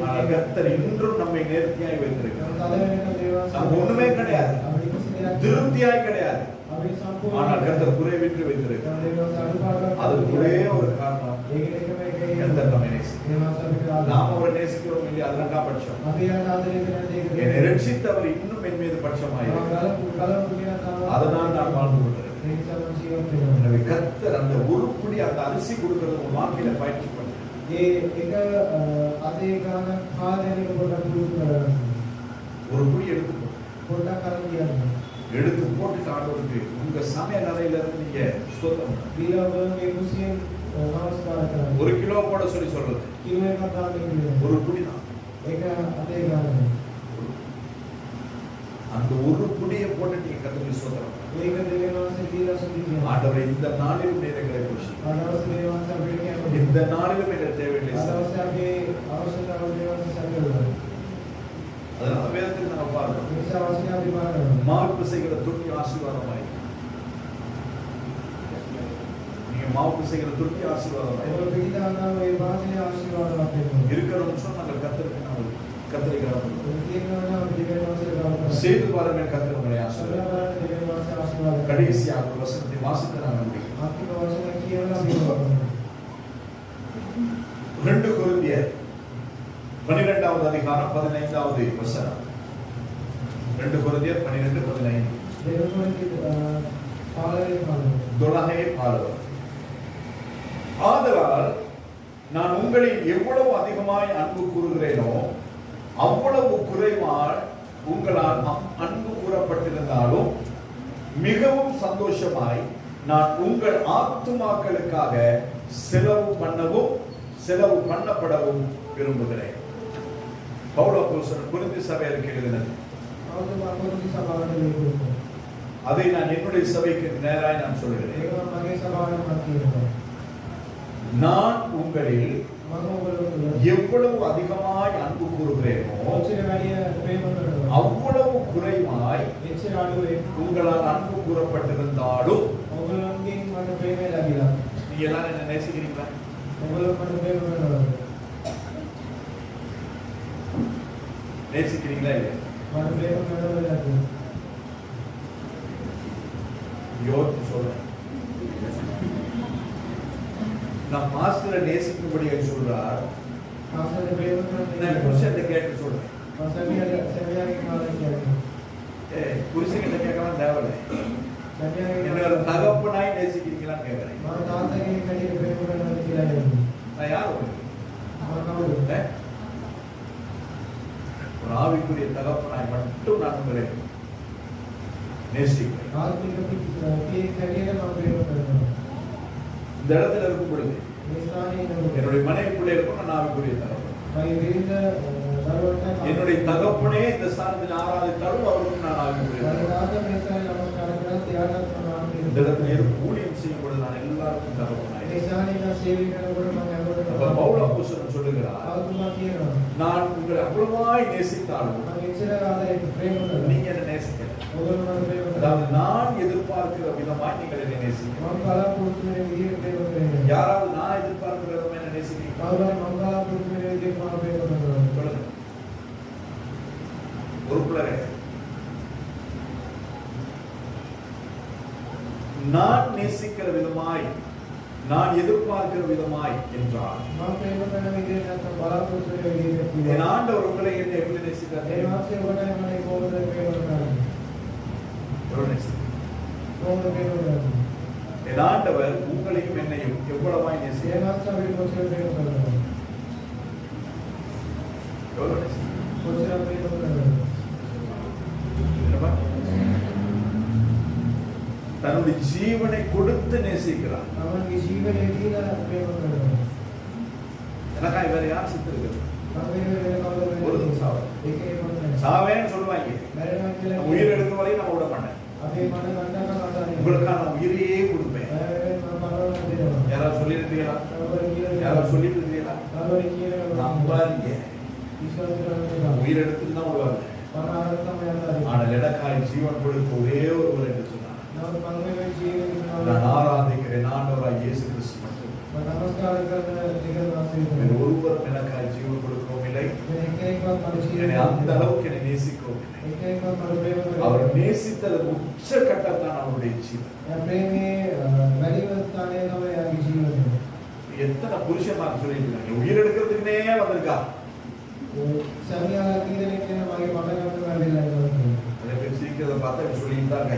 ஆனால் கர்த்தர் இன்றும் நம்மை நேர்த்தியாய் வைத்திருக்கிறார். நம்ம ஒண்ணுமே கிடையாது, திருப்தியாய் கிடையாது, ஆனால் கர்த்தர் குறைவின்றி வைத்திருக்கிறார். அதுக்கு ஒரே ஒரு காரணம், கர்த்தர் நம்மை நேசிக்கிறார். நாம் அவரை நேசிக்கிறோம் இல்லையா? அது 2ஆம் பட்சம். என்னை ரட்சித்தவர் இன்னும் என் மீது பட்சமாயிருக்கிறார். அதனால் நான் வாழ்ந்து கொண்டிருக்கிறேன். எனவே கர்த்தர் அந்த ஒரு புடி அந்த அரிசி கொடுக்கிறது உங்க வாழ்க்கையில பயிற்சி பண்ணு. ஒரு புடி எடுத்து போட்டு ஆண்டவருக்கு உங்க சமய அறையில இருந்து நீங்க ஸ்தோத்திரம் பண்ணுங்க. 1 கிலோ போட சொல்லி சொல்றது ஒரு புடி தான். அந்த ஒரு புடியை போட்டு நீங்க கர்த்தருக்கு ஸ்தோத்திரம் பண்ணுங்க. ஆண்டவரே, இந்த நாளிலும் நீர் எங்களை போஷிக்கிறீர். இந்த நாளிலும் எங்கள் தேவைகளை அதனால வேதத்தில் நம்ம பார்க்கிறோம், மார்பு செய்கிற துணி ஆசீர்வாதமாய் நீங்க மாவுக்கு செய்கிற துருத்தி ஆசீர்வாதம் ඔබ පිළිදාන ඒ වාසයේ ආශිර්වාදවත් වෙනවා. இருக்கிற நிமிஷம் நாங்கள் கத்தருக்கு நாங்கள் கத்தரை கனப்படுத்துவோம். ඔබ කියනවා නම් දිව්‍ය වාසයේ ගාව செய்து பாருங்கள் கத்தர் உங்களை ஆசீர்வதிப்பார். කරනවා දිව්‍ය වාසයේ ආශිර්වාද. கடைசியாக ஒரு வசனத்தை வாசிக்க நான் முடியும். ආත්මික වචන කියනවා අපි 2 கொரிந்தியர் 12வது அதிகாரம் 15வது வசனம். 2 கொரிந்தியர் 12:15. தொலகை பாடுவர். ஆதலால் நான் உங்களில் எவ்வளவு அதிகமாய் அன்பு கூறுகிறேனோ அவ்வளவு குறைவால் உங்களால் அன்பு கூறப்பட்டிருந்தாலும் மிகவும் சந்தோஷமாய் நான் உங்கள் ஆத்துமாக்களுக்காக செலவு பண்ணப்படவும் விரும்புகிறேன். பவுல் அப்போஸ்தலன் கொரிந்து சபையாருக்கு எழுதினது. அதை நான் என்னுடைய சபைக்கு நேராய் நான் சொல்கிறேன். நான் உங்களில் எவ்வளவு அதிகமாய் அன்பு கூறுகிறேனோ அவ்வளவு குறைவாய் உங்களால் அன்பு கூறப்பட்டிருந்தாலும் நீங்க எல்லாரும் என்ன நேசிக்கிறீங்களா? நேசிக்கிறீங்களா இல்லையா? யோசிச்சு சொல்றேன். நான் மாஸ்டரை நேசிக்கும்படியா சொல்றார். நான் புருஷன் கேட்டு சொல்றேன். புருஷன் கேட்கலாம் தேவையில்லை. என்னோட தகப்பனாய் நேசிக்கிறீங்களான்னு கேட்கிறேன். நான் யார் ஒரு ஆவிக்குரிய தகப்பனாய் மட்டும் நான் உங்களை நேசிக்கிறேன். இந்த இடத்துல இருக்கும் பொழுது என்னுடைய மனைவிக்குள்ளே இருக்கும் நான் ஆவிக்குரிய தகப்பன். என்னுடைய தகப்பனே இந்த ஸ்தானத்தில் ஆராதித்தாலும் அவருக்கும் நான் ஆவிக்குரிய இந்த இடத்துல ஊழியம் செய்யும் பொழுது நான் எல்லாருக்கும் தகப்பனாய். பவுல் அப்போஸ்தலன் சொல்லுகிறார், நான் உங்களை அவ்வளவாய் நேசித்தாலும் நீங்க என்ன நேசிக்க, அதாவது நான் எதிர்பார்க்கிற விதமாய் நீங்கள் என்னை நேசிக்கணும். யாராவது நான் எதிர்பார்க்கிற விதமா என்ன நேசிக்கிறீங்க? சொல்லுங்க. ஒரு பிள்ளை நான் நேசிக்கிற விதமாய் நான் எதிர்பார்க்கிற விதமாய் என்றால் என் ஆண்டவர் உங்களை என்ன எப்படி நேசிக்கிறார்? என் ஆண்டவர் உங்களையும் என்னையும் எவ்வளவாய் நேசிக்கிறார்? தன்னுடைய ஜீவனை கொடுத்து நேசிக்கிறார். எனக்கா இவர் யார் சித்திருக்கிறது? ஒரு சாவேன்னு சொல்லுவாங்க. உயிர் எடுக்க வரையும் நம்ம விட மாட்டேன். உங்களுக்கான உயிரையே கொடுப்பேன். யாராவது சொல்லியிருக்கீங்களா? யாராவது சொல்லிட்டு இருக்கீங்களா? நம்பாதீங்க. உயிர் எடுத்துட்டு தான் விடுவாங்க. ஆனால் எனக்காய் ஜீவன் கொடுத்த ஒரே ஒருவர் என்று சொன்னார். நான் ஆராதிக்கிறேன் ஆண்டவராய் இயேசு கிறிஸ்து மட்டும். ஒருவரும் எனக்காய் ஜீவன் கொடுக்கவும் இல்லை, என்னை அந்த அளவுக்கு என்னை நேசிக்கவும் இல்லை. அவர் நேசித்தது உச்ச கட்டத்தான் அவருடைய ஜீவன். எத்தனை புருஷன்மார் சொல்லிட்டு உயிர் எடுக்கிறதுக்குனே வந்திருக்கா. சீக்கிரத்தை பார்த்தா சொல்லிட்டு தான்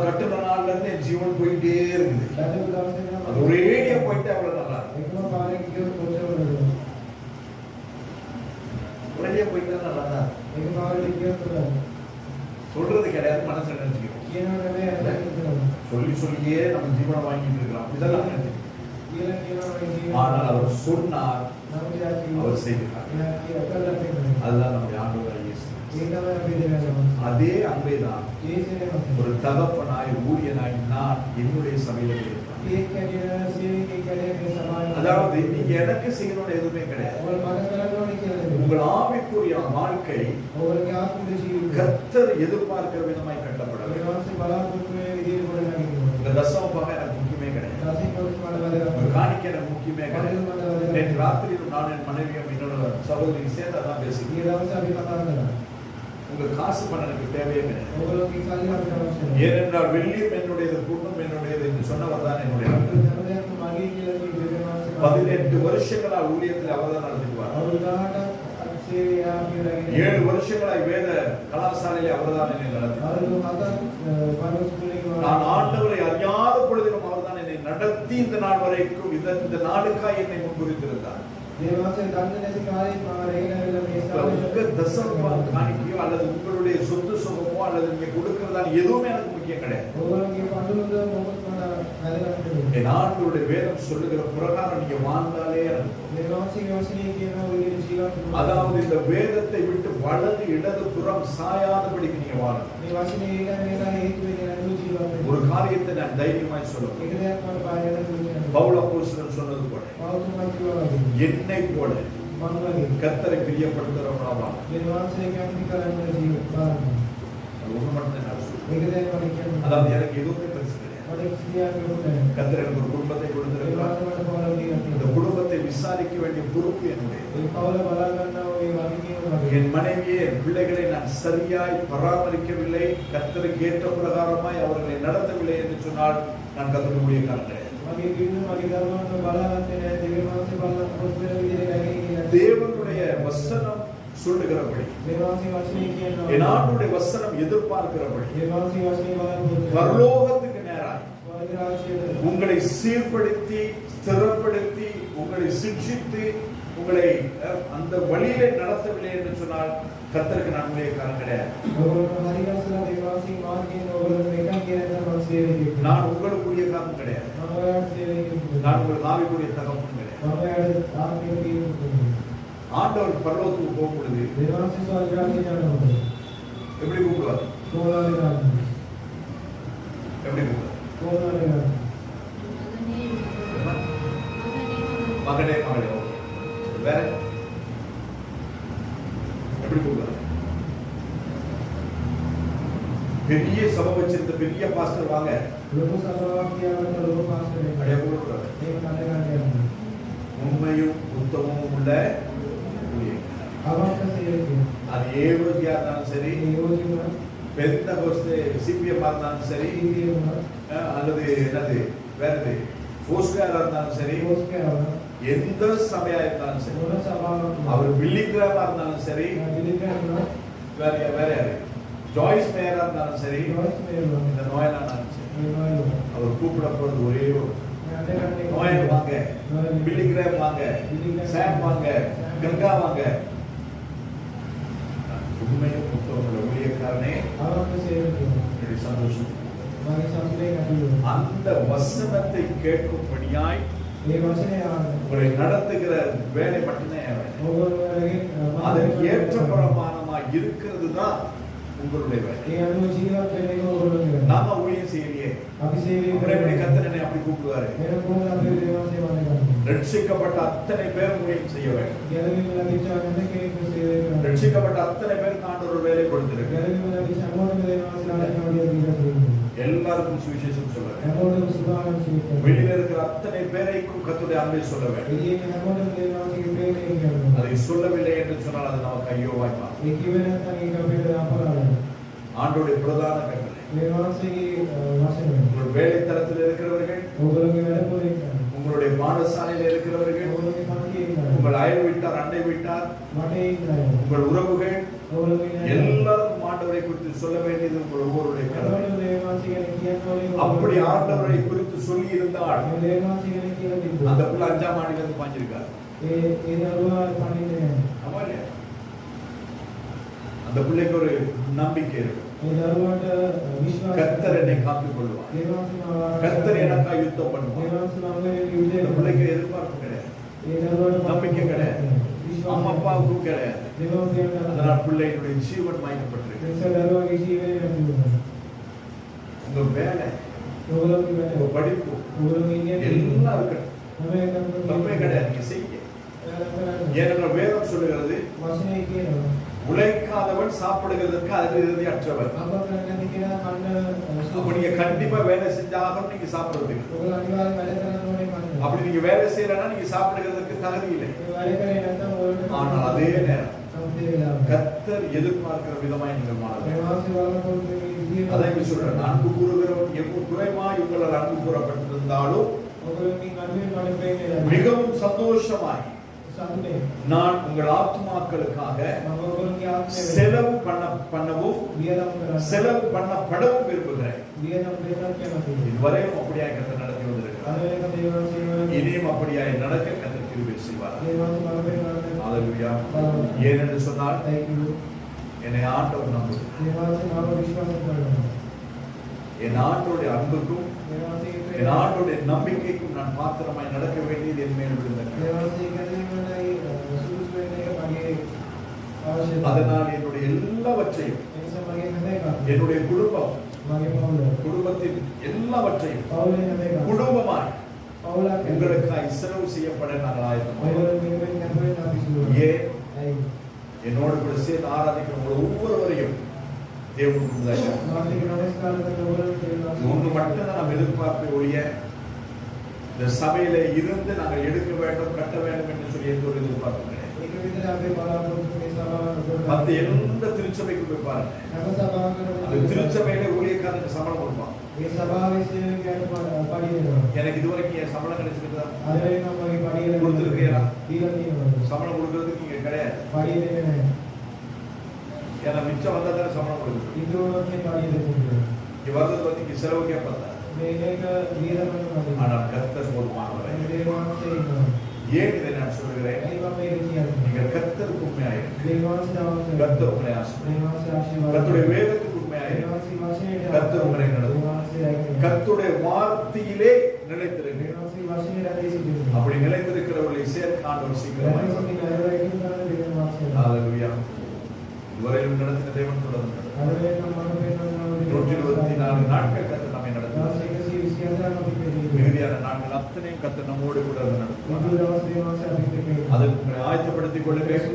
கட்டுற நாள்ல இருந்து என் ஜீவன் போயிட்டே இருக்குது. அது ஒரேடியா போயிட்டு அவ்வளவு நல்லா ஒரேடியா போயிட்டு நல்லா தான் சொல்றது கிடையாது. மனசுல நினைச்சுக்கிறோம். சொல்லியே நம்ம ஜீவனை வாங்கிட்டு இருக்கிறோம். இதெல்லாம் நினைச்சு ஆனால் அவர் சொன்னார், அவர் செய்கிறார். அதுதான் நம்முடைய ஆண்டவராகிய இயேசு. அதே அன்பைதான் ஒரு தகப்பனாய் ஊழியனாய் நான் என்னுடைய சபையில இருக்கிறேன். அதாவது நீங்க எனக்கு செய்யணும்னு எதுவுமே கிடையாது. உங்கள் ஆவிக்குரிய வாழ்க்கை கர்த்தர் எதிர்பார்க்கிற விதமாய் கட்டப்பட வேண்டும். இந்த தசம எனக்கு முக்கியமே கிடையாது. நேற்று ராத்திரியில் நான் என் மனைவியும் இன்னொரு சகோதரியும் சேர்ந்து அதான் பேசிக்கிறேன். ये दवस अभी पता लगा உங்க காசு பணம் எனக்கு தேவையே கிடையாது. वो लोग की सारी बात करते हैं ஏனென்றால் வெள்ளியும் என்னுடையது, பொன்னும் என்னுடையது என்று சொன்னவர் தான் என்னுடைய तो जब हम आगे की लगी विद्यमान से 18 வருஷங்களா ஊழியத்தில் அவர்தான் நடத்திக்குவார். और उदाहरण से या फिर 7 வருஷங்களாய் வேத கலாசாலையிலே அவர்தான் என்னை நடத்தினார். और लोग आता बाइबल स्कूल के நான் ஆண்டவரை அறியாத பொழுதிலும் அவர்தான் என்னை நடத்தி இந்த நாள் வரைக்கும் இந்த நாளுக்காய் என்னை முன்குறித்திருந்தார். देवा से जानने से कार्य रहेगा உங்க தசம காணிக்கையோ அல்லது உங்களுடைய சொத்து சுகமோ அல்லது நீங்க கொடுக்கறதான எதுவுமே எனக்கு முக்கியம் கிடையாது. என் ஆண்டவருடைய வேதம் சொல்லுகிற பிரகாரம் நீங்க வாழ்ந்தாலே அதாவது இந்த வேதத்தை விட்டு வலது இடது புறம் சாயாதபடிக்கு நீங்க வாழணும். ஒரு காரியத்தை நான் தைரியமாய் சொல்லுவேன். பவுல் அப்போஸ்தலன் சொன்னது போல என்னை போல கர்த்தரை பிரியப்படுத்துறவனா வாழ. அதாவது எனக்கு எதுவுமே பெருசு கிடையாது. கர்த்தர் எனக்கு ஒரு குடும்பத்தை கொடுத்திருக்கிறார். இந்த குடும்பத்தை விசாரிக்க வேண்டிய பொறுப்பு என்னுடைய. என் மனைவியை என் பிள்ளைகளை நான் சரியாய் பராமரிக்கவில்லை, கர்த்தருக்கு ஏற்ற பிரகாரமாய் அவர்களை நடத்தவில்லை என்று சொன்னால் நான் கர்த்தருடைய ஊழியக்காரன் கிடையாது. தேவனுடைய வசனம் சொல்லுகிறபடி, என் ஆண்டவருடைய வசனம் எதிர்பார்க்கிறபடி பரலோகத்துக்கு நேராய் உங்களை சீர்படுத்தி ஸ்திரப்படுத்தி உங்களை சிக்ஷித்து உங்களை அந்த வழியிலே நடத்தவில்லை என்று சொன்னால் கர்த்தருக்கு நான் ஊழியக்காரன் கிடையாது. நான் உங்களுக்கு ஊழியக்காரன் கிடையாது. நான் உங்களுக்கு ஆவிக்குரிய தகப்பன் கிடையாது. ஆண்டவர் பரலோகத்துக்கு போகும் பொழுது எப்படி கூப்பிடுவார்? எப்படி கூப்பிடுவார்? மகனே மகளே. வேற எப்படி கூப்பிடுவார்? பெரிய சபை வச்சிருந்த பெரிய பாஸ்டர் வாங்க அப்படியே கூப்பிடுறாரு. உண்மையும் உத்தமமும் உள்ள அது ஏரோதியா இருந்தாலும் சரி, பெந்தகோஸ்தே சிபிஎம் இருந்தாலும் சரி, அல்லது என்னது வேறது போஸ்காரா இருந்தாலும் சரி, எந்த சபையா இருந்தாலும் சரி, அவர் பில்லிகிராமா இருந்தாலும் சரி, வேற யாரு ஜாய்ஸ் மேயரா இருந்தாலும் சரி, இந்த நோயலா இருந்தாலும் சரி, அவர் கூப்பிட போறது ஒரே ஒரு நோயல் வாங்க, பில்லிகிராம் வாங்க, சாம் வாங்க, கங்கா வாங்க. உண்மையும் புத்தகங்கள ஊழியக்காரனே சந்தோஷம். அந்த வசனத்தை கேட்கும்படியாய் உங்களை நடத்துகிற வேலை மட்டுமே அதற்கு ஏற்ற பிரமாணமாய் இருக்கிறது தான் உங்களுடைய வேலை. நாம ஊழியம் செய்யலையே, கர்த்தர் அப்படி கூப்பிடுவாரு. ரட்சிக்கப்பட்ட அத்தனை பேர் ஊழியம் செய்ய வேண்டும். ரட்சிக்கப்பட்ட அத்தனை பேருக்கு ஆண்டவர் ஒரு வேலை கொடுத்திருக்கு. எல்லாருக்கும் சுவிசேஷம் சொல்ல வேண்டும். வெளியில இருக்கிற அத்தனை பேரைக்கும் கர்த்தருடைய அன்பை சொல்ல வேண்டும். அதை சொல்லவில்லை என்று சொன்னால் அது நமக்கு ஐயோ வாய்ப்பா. ஆண்டவருடைய பிரதான கட்டளை உங்கள் வேலை தளத்தில் இருக்கிறவர்கள், உங்களுடைய பாடசாலையில் இருக்கிறவர்கள், உங்கள் அயல் வீட்டார், அண்டை வீட்டார், உங்கள் உறவுகள் எல்லாருக்கும் ஆண்டவரை குறித்து சொல்ல வேண்டியது உங்கள் ஒவ்வொருடைய கடமை. அப்படி ஆண்டவரை குறித்து சொல்லி இருந்தால் அந்த பிள்ளை 5ஆம் ஆண்டிலிருந்து பாஞ்சிருக்காரு. அந்த பிள்ளைக்கு ஒரு நம்பிக்கை இருக்கு. கர்த்தர் என்னை காத்துக் கொள்வார், கர்த்தர் எனக்காக யுத்தம் பண்ணுவார். இந்த பிள்ளைக்கு எதிர்பார்ப்பு கிடையாது, நம்பிக்கை கிடையாது, அம்மா அப்பாவுக்கும் கிடையாது. அதனால் பிள்ளைகளுடைய ஜீவன் வாய்க்கப்பட்டிருக்கு. உங்க வேலை, உங்க படிப்பு எல்லாம் இருக்கட்டும், தப்பே கிடையாது, நீங்க செய்ய. ஏனென்றால் வேதம் சொல்லுகிறது உழைக்காத இல்லாதவன் சாப்பிடுகிறதுக்கு அதிலிருந்து அற்றவன். අප කරන්නේ කියලා කන්න அப்ப நீங்க கண்டிப்பா வேலை செஞ்சாலும் நீங்க சாப்பிடுறதுக்கு. ඔයගොල්ලෝ අනිවාර්යෙන් වැඩ කරන්න ඕනේ කන්න. அப்படி நீங்க வேலை செய்யலன்னா நீங்க சாப்பிடுகிறதுக்கு தகுதி இல்லை. ඒ වැඩ කරේ නැත්නම් ඔයගොල්ලෝ ஆனால் அதே நேரம் සම්පූර්ණ වෙලා கர்த்தர் எதிர்பார்க்கிற விதமாய் நீங்கள் வாழ මේ வேண்டும். වාසි වලකට මේ විදියට அதை சொல்றேன், அன்பு கூறுகிறவன் எவ்வளவு குறைவாய் உங்களால் அன்பு கூறப்பட்டிருந்தாலும் ඔයගොල්ලෝ මේ අනුවෙන් මට ප්‍රේමය மிகவும் சந்தோஷமாய் සතුටේ நான் உங்கள் ஆத்துமாக்களுக்காக මම ඔයගොල්ලෝගේ ආත්මය செலவு பண்ணவும் වියදම් කරන්න செலவு பண்ணப்படவும் விரும்புகிறேன். වියදම් දෙන්නත් කැමතියි. இதுவரையும் அப்படியாய் கர்த்தர் நடத்தி வந்திருக்கிறார். අද එක දේවාසී இனியும் அப்படியாய் நடக்க கர்த்தர் கிருபை செய்வார். දේවාසී මම කරන්නේ ஹalleluya. ஏனென்று சொன்னால் thank you என்னை ஆண்டவர் நம்புகிறார். දේවාසී මාව විශ්වාස කරනවා. என் ஆண்டவருடைய அன்புக்கும் දේවාසී என் ஆண்டவருடைய நம்பிக்கைக்கும் நான் பாத்திரமாய் நடக்க வேண்டியது என் மேல் விழுந்தது. දේවාසී ගැනීමයි සුදුසු වෙන එක මගේ අවශ්‍යතාවය. அதனால் என்னுடைய எல்லாவற்றையும் ඒ නිසා මගේ හැම එකක්ම என்னுடைய குடும்பம் මගේ පවුල குடும்பத்தின் எல்லாவற்றையும் පවුලේ හැම එකක්ම குடும்பமாய் පවුලක් உங்களுக்காய் செலவு செய்யப்பட நான் ஆயத்தமாக. ඔයගොල්ලෝ මේකෙන් කැපවෙන්න අපි සුදුසු. ஏன் ඇයි என்னோடு கூட சேர்ந்து ஆராதிக்கிற ஒவ்வொருவரையும் தேவன் உண்டாக்கினார். මාතික නමස්කාර කරන ඔයගොල්ලෝ இது ஒன்று மட்டும்தான் நாம் எதிர்பார்ப்பை ஒழிய இந்த சபையில இருந்து நாங்கள் எடுக்க வேண்டும் கட்ட வேண்டும் என்று சொல்லி எந்த ஒரு எதிர்பார்ப்பு கிடையாது. ඒක විතර අපේ බලාපොරොත්තු මේ සභාව மத்த எந்த திருச்சபைக்கு போய் பாருங்க, හැම සභාවකටම அந்த திருச்சபையில ஊழியக்காரனுக்கு சம்பளம் கொடுப்பான். මේ සභාවේ සේවකයන්ට පඩිය දෙනවා. எனக்கு இதுவரைக்கும் என் சம்பளம் கிடைச்சிருக்குதா? අද වෙනකම් මගේ පඩිය கொடுத்துருக்கீங்களா? දීලා තියෙනවා. சம்பளம் கொடுக்கறதுக்கு இங்க கிடையாது. පඩිය දෙන්නේ නැහැ. ஏன்னா மிச்சம் வந்தா தானே சம்பளம் கொடுக்குது. ඉදෝරත් මේ පඩිය දෙන්නේ. இங்க வர்றது வந்து இங்க செலவுக்கே பார்த்தா. මේක වියදමක් නෙවෙයි. ஆனால் கர்த்தர் போதுமானவர். මේ දේවාංශේ ඉන්නවා. ஏன் இதை நான் சொல்கிறேன்? ඇයි මම මේක කියන්නේ? நீங்கள் கர்த்தருக்கு உண்மையாயிரு. දේවාංශේ අවශ්‍යයි. கர்த்தர் உங்களை ஆசீர்வதிப்பார். දේවාංශේ ආශිර්වාද. கர்த்தருடைய வேதத்துக்கு உண்மையாயிரு. දේවාංශේ වශයෙන් கர்த்தர் உங்களை நடத்துவார். දේවාංශේ රැකේ. கர்த்தருடைய வார்த்தையிலே நிலைத்திருங்க. දේවාංශේ වශයෙන් රැකී සිටිනවා. அப்படி நிலைத்திருக்கிறவர்களை சேர்க்க ஆண்டவர் சீக்கிரமாய் வருவார். රැකී සිටින අය රැකී කරන දේවාංශේ. ஹalleluya. இதுவரையிலும் நடத்தின தேவன் தொடர்ந்து අද වෙනකම් මම පෙන්වනවා 124 நாட்கள் கர்த்தர் நம்மை நடத்துவார். දවස් 124ක් අපි පෙන්නනවා. மிகுதியான நாட்கள் அத்தனையும் கர்த்தர் நம்மோடு கூட இருந்து நடத்துவார். මුළු දවස් දේවාංශේ අපි පෙන්නනවා. அதற்கு உங்களை ஆயத்தப்படுத்திக் கொள்ளுங்கள்.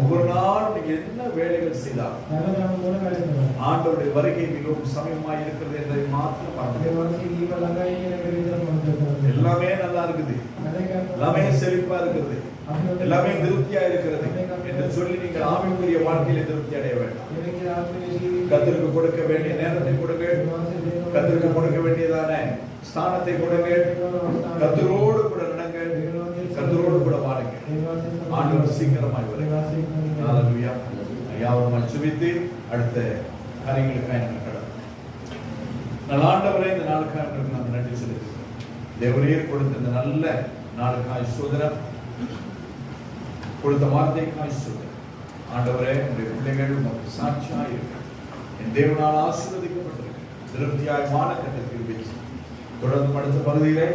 ஒவ்வொரு நாளும் நீங்க என்ன வேலைகள் செய்தால் හැමදාම මොන වැඩ කරනවා. ஆண்டவருடைய வருகை மிகவும் சமயமாய் இருக்கிறது என்பதை மாத்திரம் பாருங்கள். දේවාංශේ දීප ළඟයි කියන එක විතර මම කියනවා. எல்லாமே நல்லா இருக்குது, எல்லாமே செழிப்பா இருக்கிறது, எல்லாமே திருப்தியா இருக்கிறது என்று சொல்லி நீங்கள் ஆவிக்குரிய வாழ்க்கையில திருப்தி அடைய வேண்டும். கர்த்தருக்கு கொடுக்க வேண்டிய நேரத்தை கொடுங்க, கர்த்தருக்கு கொடுக்க வேண்டியதான ஸ்தானத்தை கொடுங்க, கர்த்தரோடு கூட நடங்க, கர்த்தரோடு கூட வாழுங்க. ஆண்டவர் சீக்கிரமாய் வருகிறார். ஹalleluya. யாவரும் சுபித்து அடுத்த காரியங்களுக்காக நம்ம கடந்து நல்ல ஆண்டவரே, இந்த நாளுக்காக நாம் நன்றி செலுத்துகிறோம். தேவரீர் கொடுத்த இந்த நல்ல நாளுக்காய் சோதரம் கொடுத்த வார்த்தைக்காய் சோதரம். ஆண்டவரே, உங்களுடைய பிள்ளைகள் உமக்கு சாட்சியாய் இருக்க என் தேவனால் ஆசீர்வதிக்கப்பட்டிருக்க திருப்தியாய் மானக்கட்டத்தில் வச்சு தொடர்ந்து அடுத்த பகுதியிலே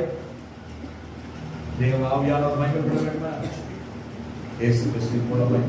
தேவ ஆவியானவர் மகிமைப்பட வேண்டும். இயேசு கிறிஸ்துவின் மூலமாய்